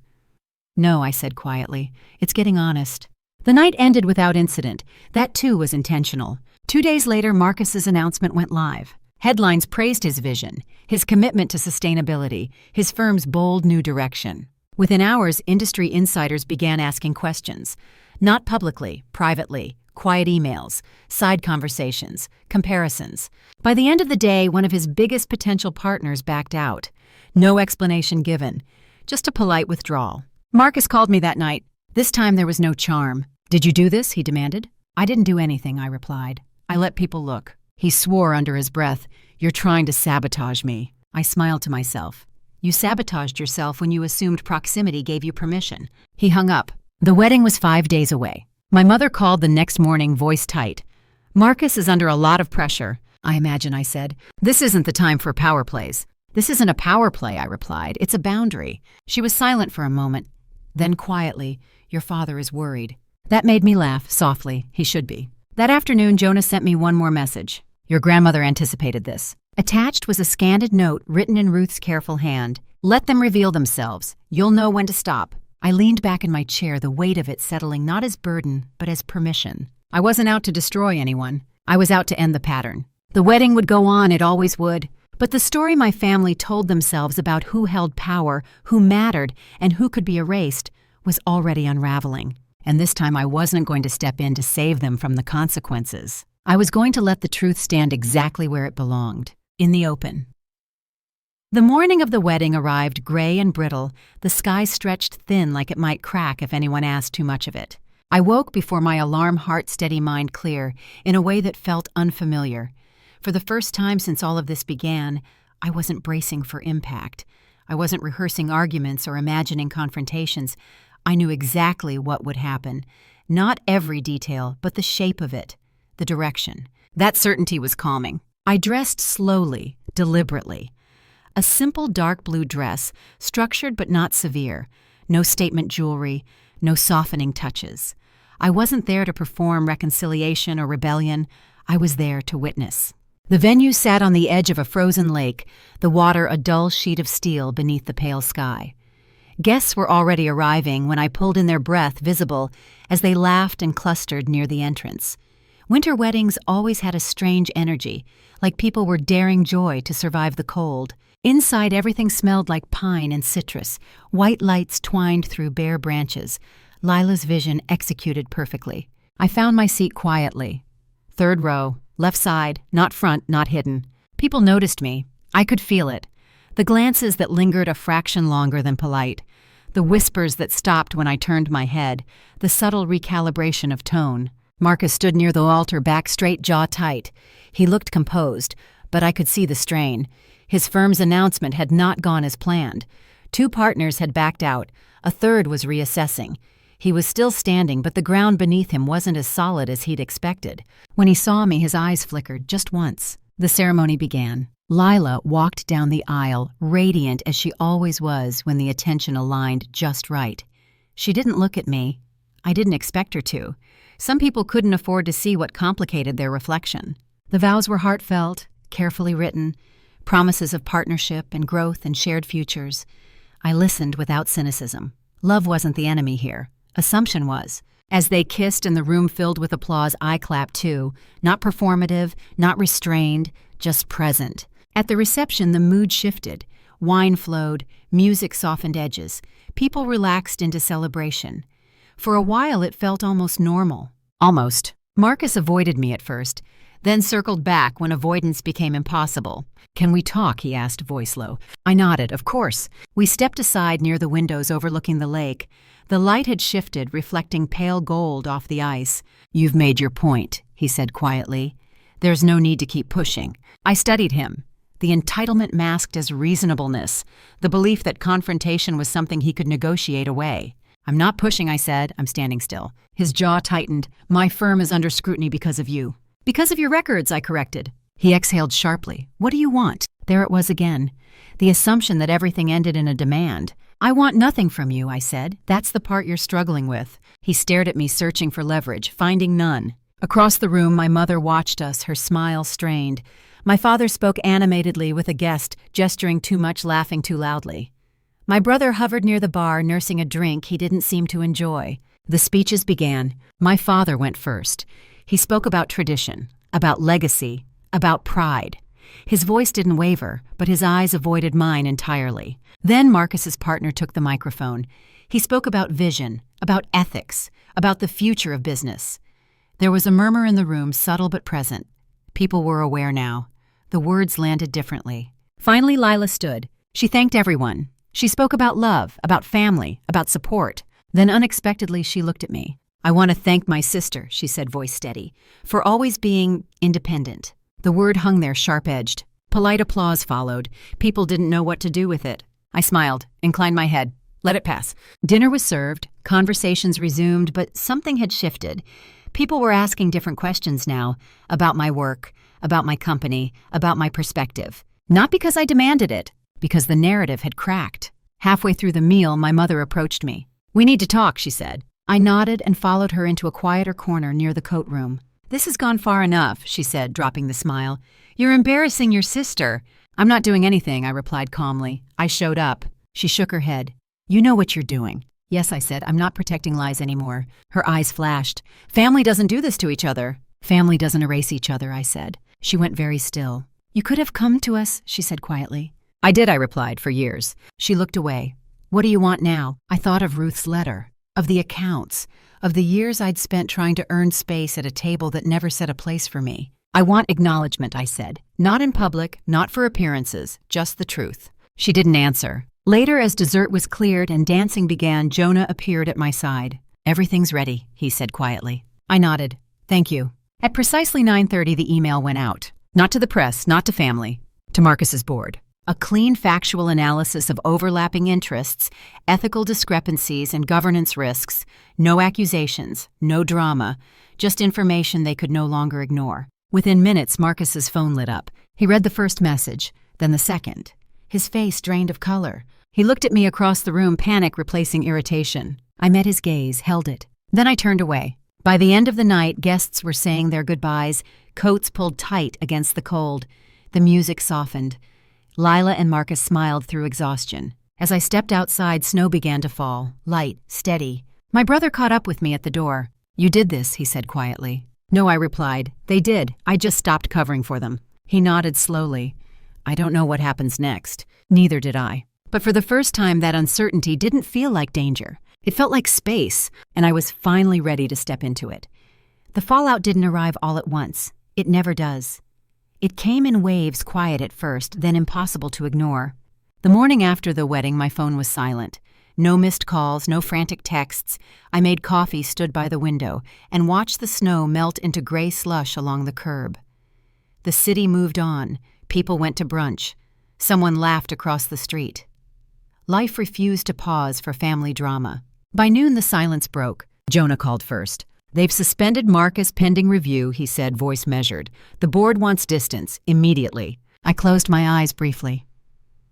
"No," I said quietly. "It's getting honest." The night ended without incident. That too was intentional. 2 days later, Marcus's announcement went live. Headlines praised his vision, his commitment to sustainability, his firm's bold new direction. Within hours, industry insiders began asking questions. Not publicly, privately, quiet emails, side conversations, comparisons. By the end of the day, one of his biggest potential partners backed out. No explanation given, just a polite withdrawal. Marcus called me that night. This time there was no charm. "Did you do this?" he demanded. "I didn't do anything," I replied. "I let people look." He swore under his breath, "You're trying to sabotage me." I smiled to myself. "You sabotaged yourself when you assumed proximity gave you permission." He hung up. The wedding was 5 days away. My mother called the next morning, voice tight. "Marcus is under a lot of pressure." "I imagine," I said. "This isn't the time for power plays." "This isn't a power play," I replied. "It's a boundary." She was silent for a moment. Then quietly, "Your father is worried." That made me laugh, softly. He should be. That afternoon, Jonah sent me one more message. "Your grandmother anticipated this." Attached was a scanned note written in Ruth's careful hand. "Let them reveal themselves. You'll know when to stop." I leaned back in my chair, the weight of it settling not as burden, but as permission. I wasn't out to destroy anyone. I was out to end the pattern. The wedding would go on, it always would. But the story my family told themselves about who held power, who mattered, and who could be erased was already unraveling. And this time I wasn't going to step in to save them from the consequences. I was going to let the truth stand exactly where it belonged, in the open. The morning of the wedding arrived gray and brittle, the sky stretched thin like it might crack if anyone asked too much of it. I woke before my alarm heart steady mind clear, in a way that felt unfamiliar. For the first time since all of this began, I wasn't bracing for impact. I wasn't rehearsing arguments or imagining confrontations. I knew exactly what would happen. Not every detail, but the shape of it, the direction. That certainty was calming. I dressed slowly, deliberately. A simple dark blue dress, structured but not severe. No statement jewelry, no softening touches. I wasn't there to perform reconciliation or rebellion. I was there to witness. The venue sat on the edge of a frozen lake, the water a dull sheet of steel beneath the pale sky. Guests were already arriving when I pulled in their breath visible as they laughed and clustered near the entrance. Winter weddings always had a strange energy, like people were daring joy to survive the cold. Inside, everything smelled like pine and citrus, white lights twined through bare branches. Lila's vision executed perfectly. I found my seat quietly. Third row, left side, not front, not hidden. People noticed me. I could feel it. The glances that lingered a fraction longer than polite. The whispers that stopped when I turned my head, the subtle recalibration of tone. Marcus stood near the altar, back straight, jaw tight. He looked composed, but I could see the strain. His firm's announcement had not gone as planned. 2 partners had backed out. A third was reassessing. He was still standing, but the ground beneath him wasn't as solid as he'd expected. When he saw me, his eyes flickered just once. The ceremony began. Lila walked down the aisle, radiant as she always was when the attention aligned just right. She didn't look at me. I didn't expect her to. Some people couldn't afford to see what complicated their reflection. The vows were heartfelt, carefully written, promises of partnership and growth and shared futures. I listened without cynicism. Love wasn't the enemy here. Assumption was. As they kissed and the room filled with applause, I clapped too. Not performative, not restrained, just present. At the reception, the mood shifted. Wine flowed, music softened edges. People relaxed into celebration. For a while, it felt almost normal. Almost. Marcus avoided me at first, then circled back when avoidance became impossible. "Can we talk?" he asked, voice low. I nodded, of course. We stepped aside near the windows overlooking the lake. The light had shifted, reflecting pale gold off the ice. "You've made your point," he said quietly. "There's no need to keep pushing." I studied him. The entitlement masked as reasonableness, the belief that confrontation was something he could negotiate away. "I'm not pushing," I said. "I'm standing still." His jaw tightened. "My firm is under scrutiny because of you." "Because of your records," I corrected. He exhaled sharply. "What do you want?" There it was again. The assumption that everything ended in a demand. "I want nothing from you," I said. "That's the part you're struggling with." He stared at me, searching for leverage, finding none. Across the room, my mother watched us, her smile strained. My father spoke animatedly with a guest, gesturing too much, laughing too loudly. My brother hovered near the bar, nursing a drink he didn't seem to enjoy. The speeches began. My father went first. He spoke about tradition, about legacy, about pride. His voice didn't waver, but his eyes avoided mine entirely. Then Marcus's partner took the microphone. He spoke about vision, about ethics, about the future of business. There was a murmur in the room, subtle but present. People were aware now. The words landed differently. Finally, Lila stood. She thanked everyone. She spoke about love, about family, about support. Then unexpectedly, she looked at me. "I want to thank my sister," she said, voice steady, "for always being independent." The word hung there sharp-edged. Polite applause followed. People didn't know what to do with it. I smiled, inclined my head. Let it pass. Dinner was served, conversations resumed, but something had shifted. People were asking different questions now, about my work, about my company, about my perspective. Not because I demanded it, because the narrative had cracked. Halfway through the meal, my mother approached me. "We need to talk," she said. I nodded and followed her into a quieter corner near the coat room. "This has gone far enough," she said, dropping the smile. "You're embarrassing your sister." "I'm not doing anything," I replied calmly. "I showed up." She shook her head. "You know what you're doing." "Yes," I said. "I'm not protecting lies anymore." Her eyes flashed. "Family doesn't do this to each other." "Family doesn't erase each other," I said. She went very still. "You could have come to us," she said quietly. "I did," I replied, "for years." She looked away. "What do you want now?" I thought of Ruth's letter, of the accounts, of the years I'd spent trying to earn space at a table that never set a place for me. "I want acknowledgement," I said. "Not in public, not for appearances, just the truth." She didn't answer. Later, as dessert was cleared and dancing began, Jonah appeared at my side. "Everything's ready," he said quietly. I nodded. "Thank you." At precisely 9:30, the email went out. Not to the press, not to family, to Marcus's board. A clean factual analysis of overlapping interests, ethical discrepancies, and governance risks. No accusations, no drama, just information they could no longer ignore. Within minutes, Marcus's phone lit up. He read the first message, then the second. His face drained of color. He looked at me across the room, panic replacing irritation. I met his gaze, held it. Then I turned away. By the end of the night, guests were saying their goodbyes, coats pulled tight against the cold. The music softened. Lila and Marcus smiled through exhaustion. As I stepped outside, snow began to fall, light, steady. My brother caught up with me at the door. "You did this," he said quietly. "No," I replied. "They did. I just stopped covering for them." He nodded slowly. "I don't know what happens next." Neither did I. But for the first time, that uncertainty didn't feel like danger. It felt like space, and I was finally ready to step into it. The fallout didn't arrive all at once. It never does. It came in waves, quiet at first, then impossible to ignore. The morning after the wedding, my phone was silent. No missed calls, no frantic texts. I made coffee, stood by the window, and watched the snow melt into gray slush along the curb. The city moved on. People went to brunch. Someone laughed across the street. Life refused to pause for family drama. By noon, the silence broke. Jonah called first. "They've suspended Marcus pending review," he said, voice measured. "The board wants distance, immediately." I closed my eyes briefly.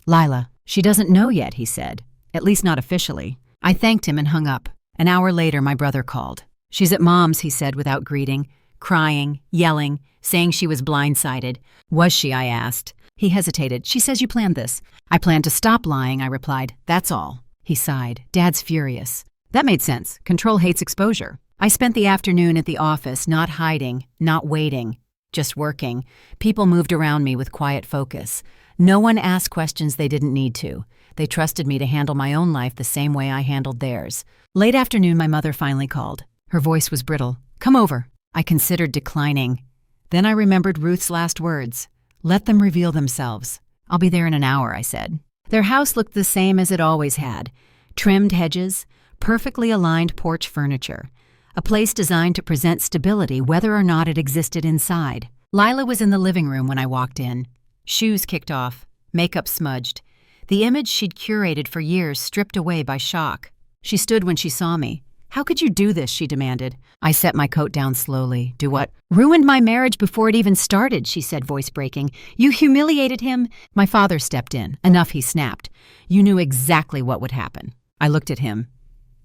"Lila, she doesn't know yet," he said. "At least not officially." I thanked him and hung up. An hour later, my brother called. "She's at Mom's," he said without greeting, crying, yelling, saying she was blindsided. "Was she?" I asked. He hesitated. "She says you planned this." "I planned to stop lying," I replied. "That's all." He sighed. "Dad's furious." That made sense. Control hates exposure. I spent the afternoon at the office, not hiding, not waiting, just working. People moved around me with quiet focus. No one asked questions they didn't need to. They trusted me to handle my own life the same way I handled theirs. Late afternoon, my mother finally called. Her voice was brittle. "Come over." I considered declining. Then I remembered Ruth's last words. "Let them reveal themselves." "I'll be there in an hour," I said. Their house looked the same as it always had. Trimmed hedges, perfectly aligned porch furniture. A place designed to present stability whether or not it existed inside. Lila was in the living room when I walked in. Shoes kicked off, makeup smudged. The image she'd curated for years stripped away by shock. She stood when she saw me. "How could you do this?" she demanded. I set my coat down slowly. "Do what?" "Ruined my marriage before it even started," she said, voice breaking. "You humiliated him." My father stepped in. "Enough," he snapped. "You knew exactly what would happen." I looked at him.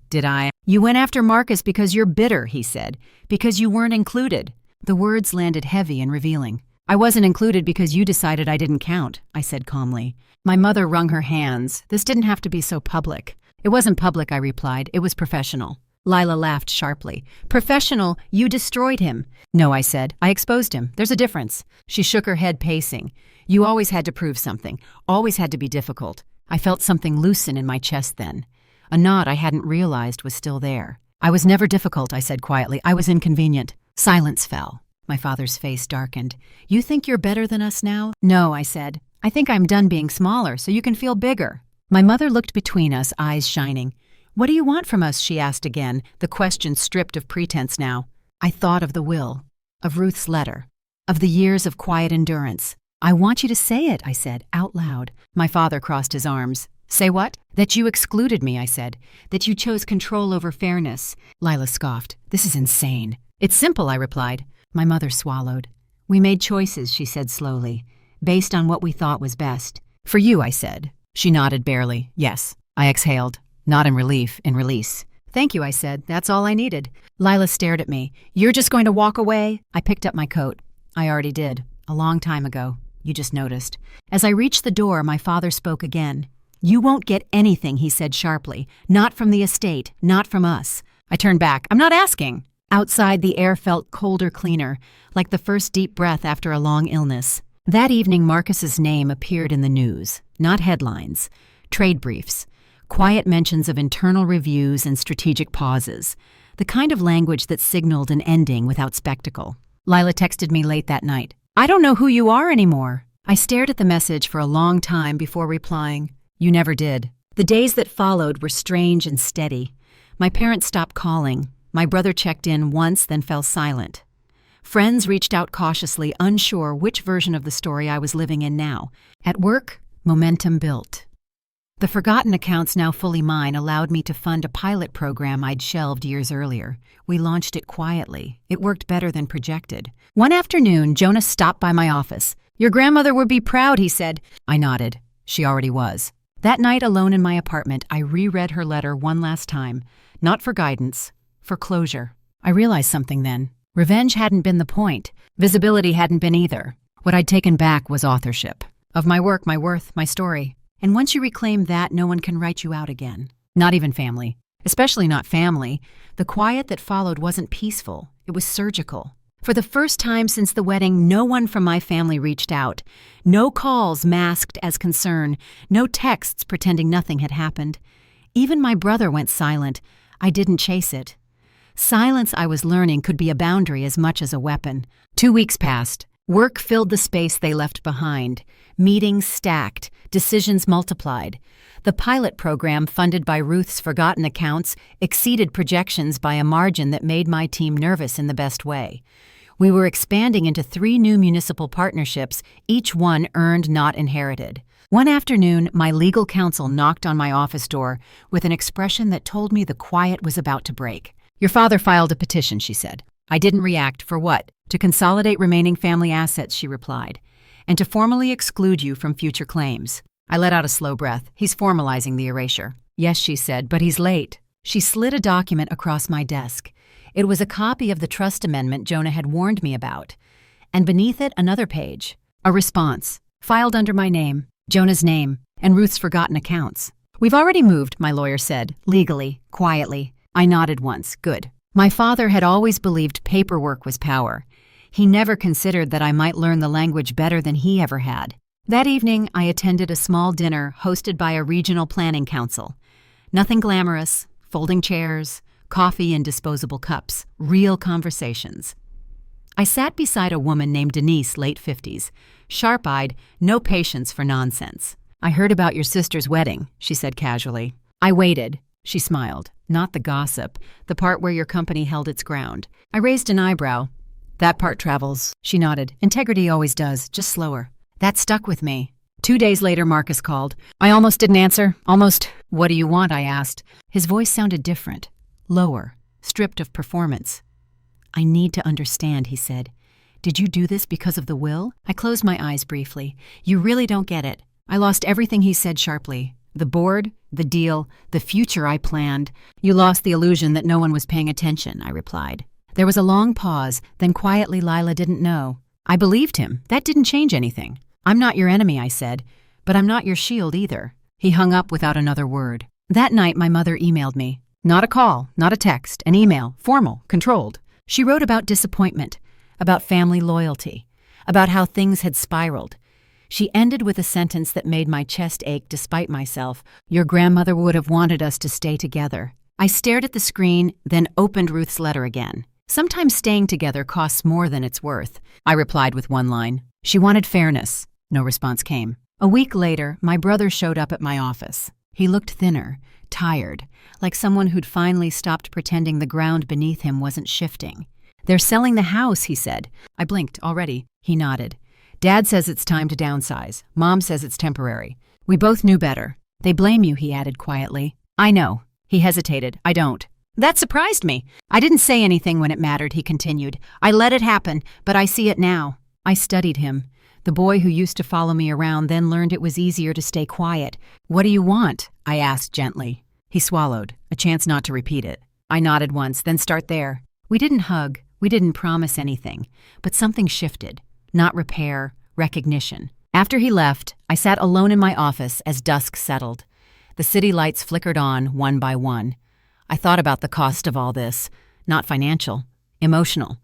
"Did I?" "You went after Marcus because you're bitter," he said. "Because you weren't included." The words landed heavy and revealing. "I wasn't included because you decided I didn't count," I said calmly. My mother wrung her hands. "This didn't have to be so public." "It wasn't public," I replied. "It was professional." Lila laughed sharply. "Professional? You destroyed him." "No," I said. "I exposed him. There's a difference." She shook her head, pacing. "You always had to prove something. Always had to be difficult." I felt something loosen in my chest then. A knot I hadn't realized was still there. "I was never difficult," I said quietly. "I was inconvenient." Silence fell. My father's face darkened. "You think you're better than us now?" "No," I said. "I think I'm done being smaller so you can feel bigger." My mother looked between us, eyes shining. "What do you want from us?" she asked again, the question stripped of pretense now. I thought of the will, of Ruth's letter, of the years of quiet endurance. "I want you to say it," I said, out loud. My father crossed his arms. "Say what?" "That you excluded me," I said. "That you chose control over fairness." Lila scoffed. "This is insane." "It's simple," I replied. My mother swallowed. "We made choices," she said slowly, "based on what we thought was best." "For you," I said. She nodded barely. "Yes." I exhaled, not in relief, in release. "Thank you," I said. "That's all I needed." Lila stared at me. "You're just going to walk away?" I picked up my coat. "I already did. A long time ago. You just noticed." As I reached the door, my father spoke again. "You won't get anything," he said sharply. "Not from the estate, not from us." I turned back. "I'm not asking." Outside, the air felt colder, cleaner, like the first deep breath after a long illness. That evening, Marcus's name appeared in the news. Not headlines. Trade briefs. Quiet mentions of internal reviews and strategic pauses. The kind of language that signaled an ending without spectacle. Lila texted me late that night. "I don't know who you are anymore." I stared at the message for a long time before replying. "You never did." The days that followed were strange and steady. My parents stopped calling. My brother checked in once, then fell silent. Friends reached out cautiously, unsure which version of the story I was living in now. At work, momentum built. The forgotten accounts now fully mine allowed me to fund a pilot program I'd shelved years earlier. We launched it quietly. It worked better than projected. One afternoon, Jonah stopped by my office. "Your grandmother would be proud," he said. I nodded. She already was. That night, alone in my apartment, I reread her letter one last time. Not for guidance, for closure. I realized something then. Revenge hadn't been the point. Visibility hadn't been either. What I'd taken back was authorship. Of my work, my worth, my story. And once you reclaim that, no one can write you out again. Not even family. Especially not family. The quiet that followed wasn't peaceful. It was surgical. For the first time since the wedding, no one from my family reached out. No calls masked as concern. No texts pretending nothing had happened. Even my brother went silent. I didn't chase it. Silence, I was learning, could be a boundary as much as a weapon. 2 weeks passed. Work filled the space they left behind. Meetings stacked. Decisions multiplied. The pilot program funded by Ruth's forgotten accounts exceeded projections by a margin that made my team nervous in the best way. We were expanding into 3 new municipal partnerships, each one earned, not inherited. One afternoon, my legal counsel knocked on my office door with an expression that told me the quiet was about to break. "Your father filed a petition," she said. I didn't react. "For what?" "To consolidate remaining family assets," she replied, "and to formally exclude you from future claims." I let out a slow breath. "He's formalizing the erasure." "Yes," she said, "but he's late." She slid a document across my desk. It was a copy of the trust amendment Jonah had warned me about, and beneath it another page. A response, filed under my name, Jonah's name, and Ruth's forgotten accounts. "We've already moved," my lawyer said, legally, quietly. I nodded once. Good. My father had always believed paperwork was power. He never considered that I might learn the language better than he ever had. That evening, I attended a small dinner hosted by a regional planning council. Nothing glamorous, folding chairs, coffee in disposable cups, real conversations. I sat beside a woman named Denise, late 50s, sharp-eyed, no patience for nonsense. "I heard about your sister's wedding," she said casually. I waited. She smiled. "Not the gossip, the part where your company held its ground." I raised an eyebrow. "That part travels," she nodded. "Integrity always does, just slower." That stuck with me. 2 days later, Marcus called. I almost didn't answer. Almost. "What do you want?" I asked. His voice sounded different, lower, stripped of performance. "I need to understand," he said. "Did you do this because of the will?" I closed my eyes briefly. "You really don't get it." I lost everything he said sharply. The board, the deal, the future I planned. "You lost the illusion that no one was paying attention," I replied. There was a long pause, then quietly Lila didn't know. I believed him. That didn't change anything. "I'm not your enemy," I said, "but I'm not your shield either." He hung up without another word. That night my mother emailed me. Not a call, not a text, an email, formal, controlled. She wrote about disappointment, about family loyalty, about how things had spiraled. She ended with a sentence that made my chest ache despite myself. "Your grandmother would have wanted us to stay together." I stared at the screen, then opened Ruth's letter again. "Sometimes staying together costs more than it's worth," I replied with one line. She wanted fairness. No response came. A week later, my brother showed up at my office. He looked thinner, tired, like someone who'd finally stopped pretending the ground beneath him wasn't shifting. "They're selling the house," he said. I blinked. "Already?" He nodded. "Dad says it's time to downsize. Mom says it's temporary." We both knew better. "They blame you," he added quietly. "I know." He hesitated. "I don't." That surprised me. "I didn't say anything when it mattered," he continued. "I let it happen, but I see it now." I studied him. The boy who used to follow me around then learned it was easier to stay quiet. "What do you want?" I asked gently. He swallowed, a chance not to repeat it. I nodded once, "Then start there." We didn't hug, we didn't promise anything, but something shifted. Not repair, recognition. After he left, I sat alone in my office as dusk settled. The city lights flickered on, one by one. I thought about the cost of all this. Not financial, emotional.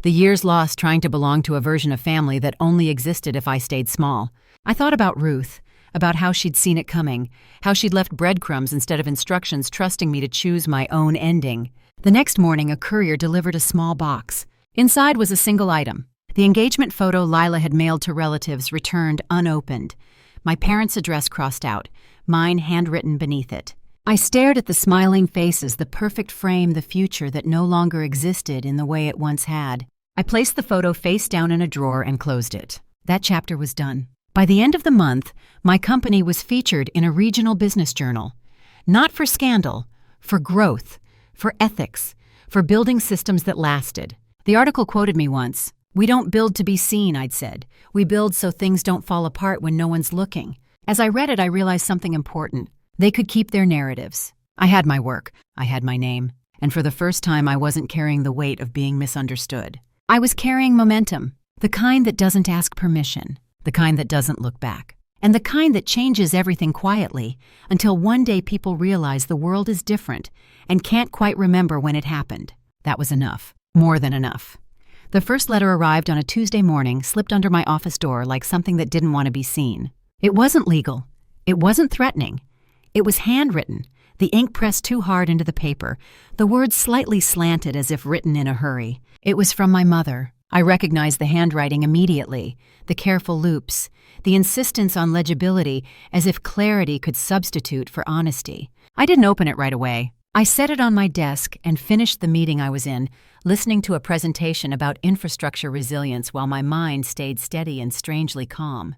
The years lost trying to belong to a version of family that only existed if I stayed small. I thought about Ruth, about how she'd seen it coming, how she'd left breadcrumbs instead of instructions, trusting me to choose my own ending. The next morning, a courier delivered a small box. Inside was a single item. The engagement photo Lila had mailed to relatives returned unopened. My parents' address crossed out, mine handwritten beneath it. I stared at the smiling faces, the perfect frame, the future that no longer existed in the way it once had. I placed the photo face down in a drawer and closed it. That chapter was done. By the end of the month, my company was featured in a regional business journal. Not for scandal, for growth, for ethics, for building systems that lasted. The article quoted me once. "We don't build to be seen," I'd said. "We build so things don't fall apart when no one's looking." As I read it, I realized something important. They could keep their narratives. I had my work. I had my name. And for the first time, I wasn't carrying the weight of being misunderstood. I was carrying momentum, the kind that doesn't ask permission, the kind that doesn't look back, and the kind that changes everything quietly until one day people realize the world is different and can't quite remember when it happened. That was enough. More than enough. The first letter arrived on a Tuesday morning, slipped under my office door like something that didn't want to be seen. It wasn't legal. It wasn't threatening. It was handwritten, the ink pressed too hard into the paper, the words slightly slanted as if written in a hurry. It was from my mother, I recognized the handwriting immediately, the careful loops, the insistence on legibility as if clarity could substitute for honesty. I didn't open it right away. I set it on my desk and finished the meeting I was in, listening to a presentation about infrastructure resilience while my mind stayed steady and strangely calm.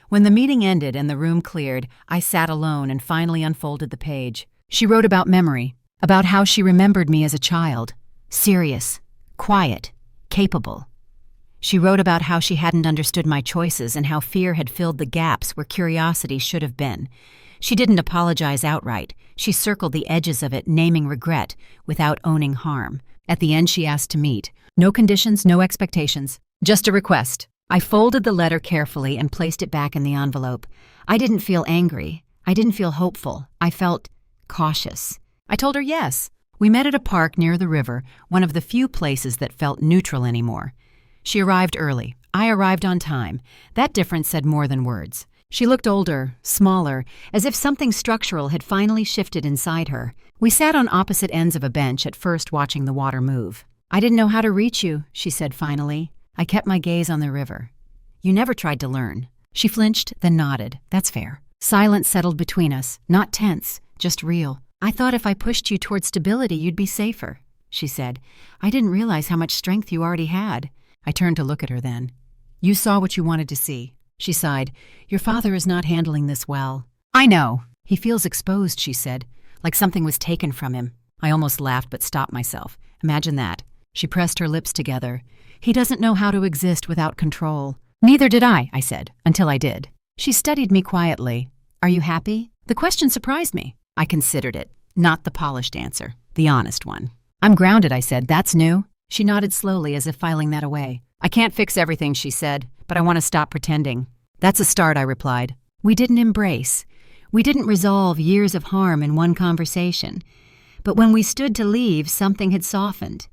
When the meeting ended and the room cleared, I sat alone and finally unfolded the page. She wrote about memory, about how she remembered me as a child, serious, quiet, capable. She wrote about how she hadn't understood my choices and how fear had filled the gaps where curiosity should have been. She didn't apologize outright. She circled the edges of it, naming regret without owning harm. At the end, she asked to meet. No conditions, no expectations. Just a request. I folded the letter carefully and placed it back in the envelope. I didn't feel angry. I didn't feel hopeful. I felt cautious. I told her yes. We met at a park near the river, one of the few places that felt neutral anymore. She arrived early. I arrived on time. That difference said more than words. She looked older, smaller, as if something structural had finally shifted inside her. We sat on opposite ends of a bench at first watching the water move. I didn't know how to reach you, she said finally. I kept my gaze on the river. You never tried to learn. She flinched, then nodded. That's fair. Silence settled between us, not tense, just real. I thought if I pushed you toward stability, you'd be safer, she said. I didn't realize how much strength you already had. I turned to look at her then. You saw what you wanted to see. She sighed. Your father is not handling this well. I know. He feels exposed, she said, like something was taken from him. I almost laughed but stopped myself. Imagine that. She pressed her lips together. He doesn't know how to exist without control. Neither did I said, until I did. She studied me quietly. Are you happy? The question surprised me. I considered it. Not the polished answer. The honest one. I'm grounded, I said. That's new. She nodded slowly as if filing that away. I can't fix everything, she said, but I want to stop pretending. That's a start, I replied. We didn't embrace. We didn't resolve years of harm in one conversation. But when we stood to leave, something had softened.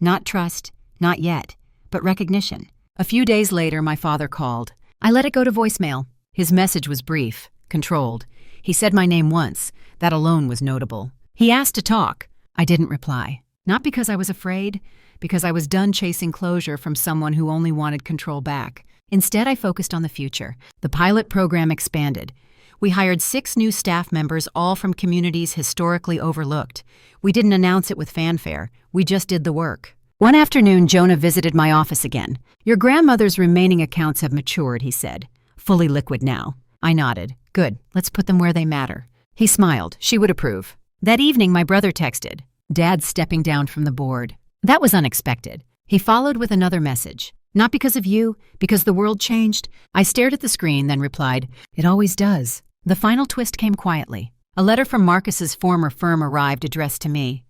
Not trust, not yet, but recognition. A few days later, my father called. I let it go to voicemail. His message was brief, controlled. He said my name once. That alone was notable. He asked to talk. I didn't reply. Not because I was afraid, because I was done chasing closure from someone who only wanted control back. Instead, I focused on the future. The pilot program expanded. We hired 6 new staff members, all from communities historically overlooked. We didn't announce it with fanfare. We just did the work. One afternoon, Jonah visited my office again. Your grandmother's remaining accounts have matured, he said. Fully liquid now. I nodded. Good. Let's put them where they matter. He smiled. She would approve. That evening, my brother texted. Dad's stepping down from the board. That was unexpected. He followed with another message. Not because of you, because the world changed. I stared at the screen, then replied, It always does. The final twist came quietly. A letter from Marcus's former firm arrived addressed to me.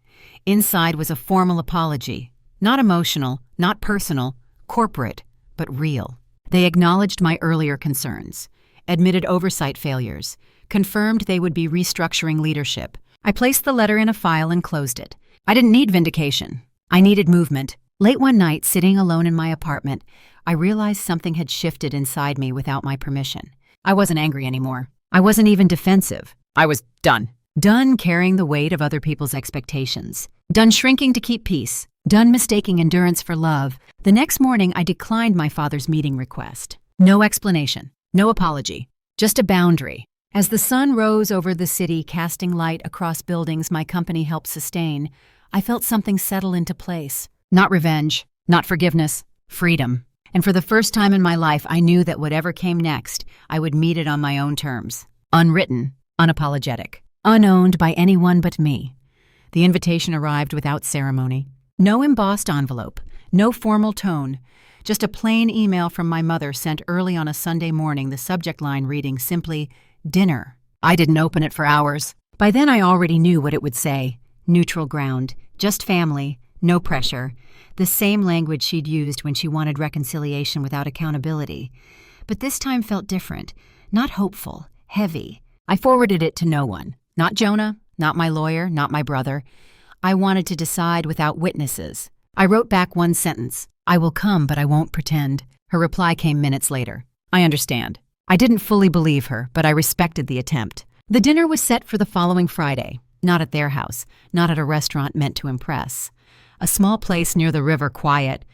Inside was a formal apology. Not emotional, not personal, corporate, but real. They acknowledged my earlier concerns, admitted oversight failures, confirmed they would be restructuring leadership. I placed the letter in a file and closed it. I didn't need vindication. I needed movement. Late one night, sitting alone in my apartment, I realized something had shifted inside me without my permission. I wasn't angry anymore. I wasn't even defensive. I was done. Done carrying the weight of other people's expectations. Done shrinking to keep peace. Done mistaking endurance for love. The next morning, I declined my father's meeting request. No explanation. No apology. Just a boundary. As the sun rose over the city, casting light across buildings my company helped sustain, I felt something settle into place. Not revenge, not forgiveness, freedom. And for the first time in my life, I knew that whatever came next, I would meet it on my own terms. Unwritten, unapologetic, unowned by anyone but me. The invitation arrived without ceremony. No embossed envelope, no formal tone, just a plain email from my mother sent early on a Sunday morning, the subject line reading simply, Dinner. I didn't open it for hours. By then I already knew what it would say. Neutral ground, just family, no pressure. The same language she'd used when she wanted reconciliation without accountability. But this time felt different, not hopeful, heavy. I forwarded it to no one. Not Jonah, not my lawyer, not my brother. I wanted to decide without witnesses. I wrote back one sentence. I will come, but I won't pretend. Her reply came minutes later. I understand. I didn't fully believe her, but I respected the attempt. The dinner was set for the following Friday. Not at their house, not at a restaurant meant to impress. A small place near the river, quiet.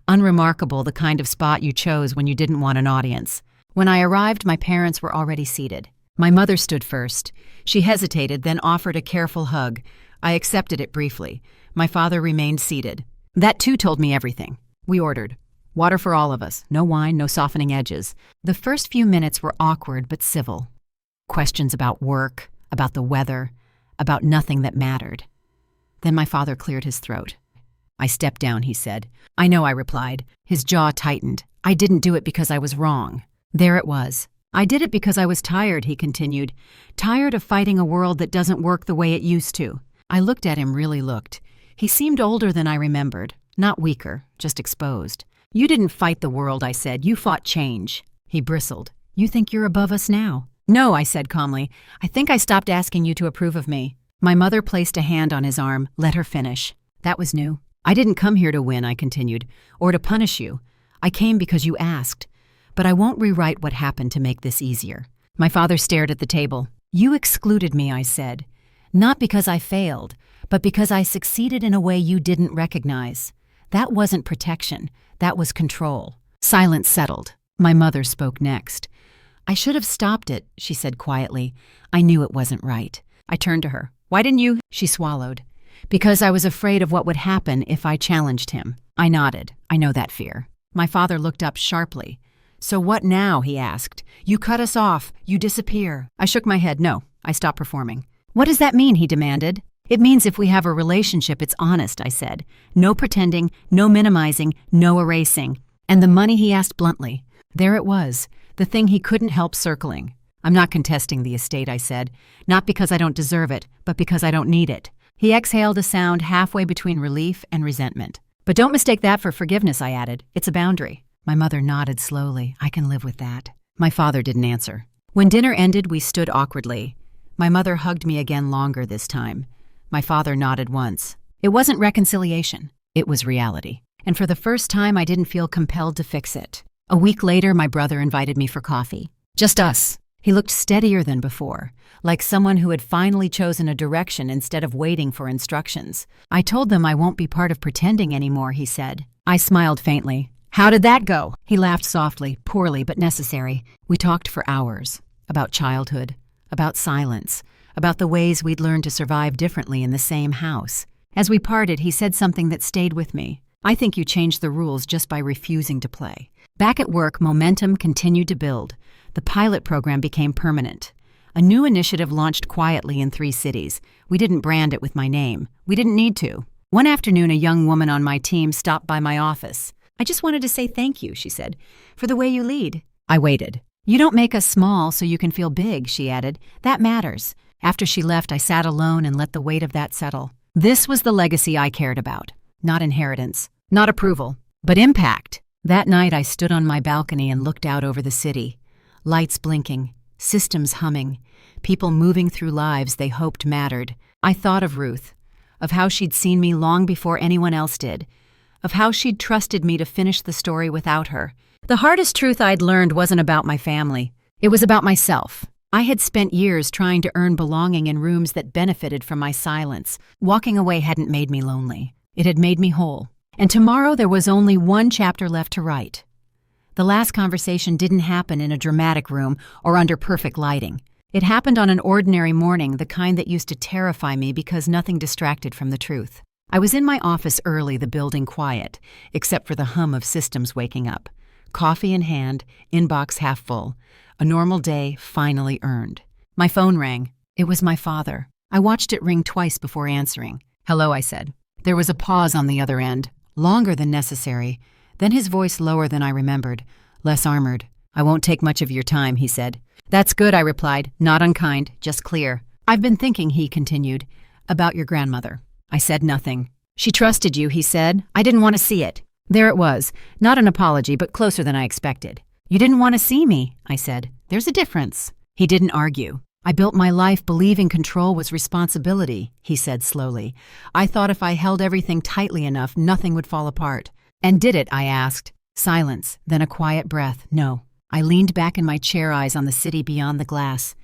Unremarkable, the kind of spot you chose when you didn't want an audience. When I arrived, my parents were already seated. My mother stood first. She hesitated, then offered a careful hug. I accepted it briefly. My father remained seated. That too told me everything. We ordered. Water for all of us. No wine, no softening edges. The first few minutes were awkward but civil. Questions about work, about the weather, about nothing that mattered. Then my father cleared his throat. I stepped down, he said. I know, I replied. His jaw tightened. I didn't do it because I was wrong. There it was. I did it because I was tired, he continued. Tired of fighting a world that doesn't work the way it used to. I looked at him, really looked. He seemed older than I remembered. Not weaker, just exposed. You didn't fight the world, I said. You fought change. He bristled. You think you're above us now? No, I said calmly. I think I stopped asking you to approve of me. My mother placed a hand on his arm. Let her finish. That was new. I didn't come here to win, I continued, or to punish you. I came because you asked. But I won't rewrite what happened to make this easier. My father stared at the table. You excluded me, I said. Not because I failed, but because I succeeded in a way you didn't recognize. That wasn't protection. That was control. Silence settled. My mother spoke next. I should have stopped it, she said quietly. I knew it wasn't right. I turned to her. Why didn't you? She swallowed. Because I was afraid of what would happen if I challenged him. I nodded. I know that fear. My father looked up sharply. So what now? He asked. You cut us off. You disappear. I shook my head. No, I stopped performing. What does that mean? He demanded. It means if we have a relationship, it's honest, I said. No pretending, no minimizing, no erasing. And the money, he asked bluntly. There it was, the thing he couldn't help circling. I'm not contesting the estate, I said. Not because I don't deserve it, but because I don't need it. He exhaled a sound halfway between relief and resentment. But don't mistake that for forgiveness, I added. It's a boundary. My mother nodded slowly. I can live with that. My father didn't answer. When dinner ended, we stood awkwardly. My mother hugged me again longer this time. My father nodded once. It wasn't reconciliation. It was reality. And for the first time, I didn't feel compelled to fix it. A week later, my brother invited me for coffee. Just us. He looked steadier than before, like someone who had finally chosen a direction instead of waiting for instructions. I told them I won't be part of pretending anymore, he said. I smiled faintly. How did that go? He laughed softly, poorly but necessary. We talked for hours. About childhood, about silence, about the ways we'd learned to survive differently in the same house. As we parted, he said something that stayed with me. I think you changed the rules just by refusing to play. Back at work, momentum continued to build. The pilot program became permanent. A new initiative launched quietly in 3 cities. We didn't brand it with my name. We didn't need to. One afternoon, a young woman on my team stopped by my office. I just wanted to say thank you, she said, for the way you lead. I waited. You don't make us small so you can feel big, she added. That matters. After she left, I sat alone and let the weight of that settle. This was the legacy I cared about. Not inheritance, not approval, but impact. That night, I stood on my balcony and looked out over the city. Lights blinking, systems humming, people moving through lives they hoped mattered. I thought of Ruth, of how she'd seen me long before anyone else did, of how she'd trusted me to finish the story without her. The hardest truth I'd learned wasn't about my family. It was about myself. I had spent years trying to earn belonging in rooms that benefited from my silence. Walking away hadn't made me lonely. It had made me whole. And tomorrow there was only one chapter left to write. The last conversation didn't happen in a dramatic room or under perfect lighting. It happened on an ordinary morning, the kind that used to terrify me because nothing distracted from the truth. I was in my office early, the building quiet, except for the hum of systems waking up. Coffee in hand, inbox half full. A normal day finally earned. My phone rang. It was my father. I watched it ring twice before answering. Hello, I said. There was a pause on the other end, longer than necessary. Then his voice lower than I remembered, less armored. I won't take much of your time, he said. That's good, I replied, not unkind, just clear. I've been thinking, he continued, about your grandmother. I said nothing. She trusted you, he said. I didn't want to see it. There it was, not an apology, but closer than I expected. You didn't want to see me, I said. There's a difference. He didn't argue. I built my life believing control was responsibility, he said slowly. I thought if I held everything tightly enough, nothing would fall apart. And did it, I asked. Silence, then a quiet breath. No. I leaned back in my chair, eyes on the city beyond the glass.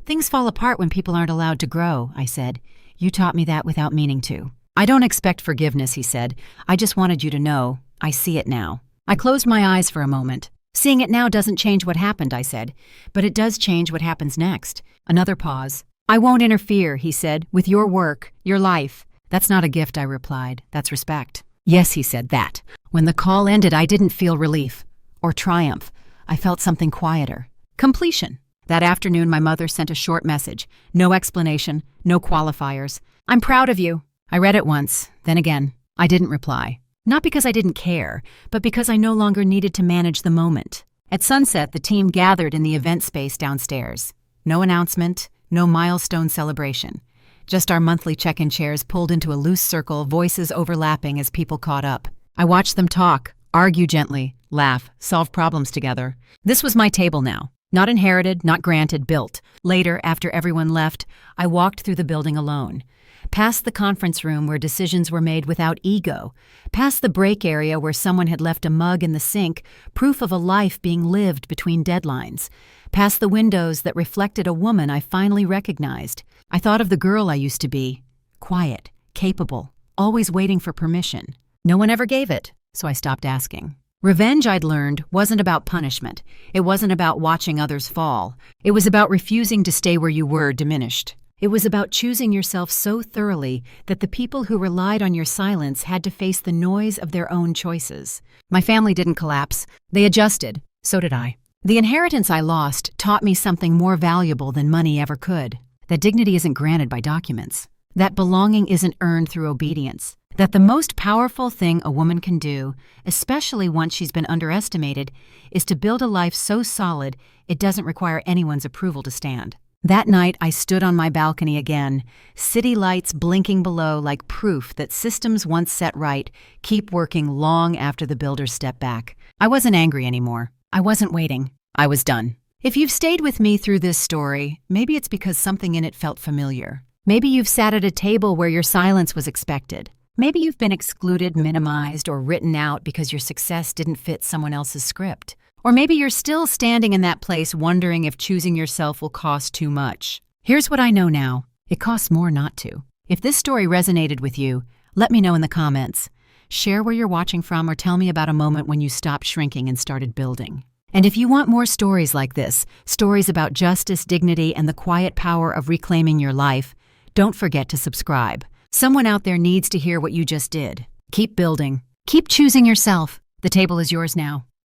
Things fall apart when people aren't allowed to grow, I said. You taught me that without meaning to. I don't expect forgiveness, he said. I just wanted you to know. I see it now. I closed my eyes for a moment. Seeing it now doesn't change what happened, I said, but it does change what happens next. Another pause. I won't interfere, he said, with your work, your life. That's not a gift, I replied. That's respect. Yes, he said, that. When the call ended, I didn't feel relief or triumph. I felt something quieter. Completion. That afternoon, my mother sent a short message. No explanation, no qualifiers. I'm proud of you. I read it once, then again. I didn't reply. Not because I didn't care, but because I no longer needed to manage the moment. At sunset, the team gathered in the event space downstairs. No announcement, no milestone celebration. Just our monthly check-in chairs pulled into a loose circle, voices overlapping as people caught up. I watched them talk, argue gently, laugh, solve problems together. This was my table now. Not inherited, not granted, built. Later, after everyone left, I walked through the building alone. Past the conference room where decisions were made without ego. Past the break area where someone had left a mug in the sink, proof of a life being lived between deadlines. Past the windows that reflected a woman I finally recognized. I thought of the girl I used to be. Quiet, capable, always waiting for permission. No one ever gave it, so I stopped asking. Revenge, I'd learned, wasn't about punishment. It wasn't about watching others fall. It was about refusing to stay where you were diminished. It was about choosing yourself so thoroughly that the people who relied on your silence had to face the noise of their own choices. My family didn't collapse. They adjusted. So did I. The inheritance I lost taught me something more valuable than money ever could. That dignity isn't granted by documents. That belonging isn't earned through obedience. That the most powerful thing a woman can do, especially once she's been underestimated, is to build a life so solid it doesn't require anyone's approval to stand. That night, I stood on my balcony again, city lights blinking below like proof that systems once set right keep working long after the builders step back. I wasn't angry anymore. I wasn't waiting. I was done. If you've stayed with me through this story, maybe it's because something in it felt familiar. Maybe you've sat at a table where your silence was expected. Maybe you've been excluded, minimized, or written out because your success didn't fit someone else's script. Or maybe you're still standing in that place wondering if choosing yourself will cost too much. Here's what I know now. It costs more not to. If this story resonated with you, let me know in the comments. Share where you're watching from or tell me about a moment when you stopped shrinking and started building. And if you want more stories like this, stories about justice, dignity, and the quiet power of reclaiming your life, don't forget to subscribe. Someone out there needs to hear what you just did. Keep building. Keep choosing yourself. The table is yours now.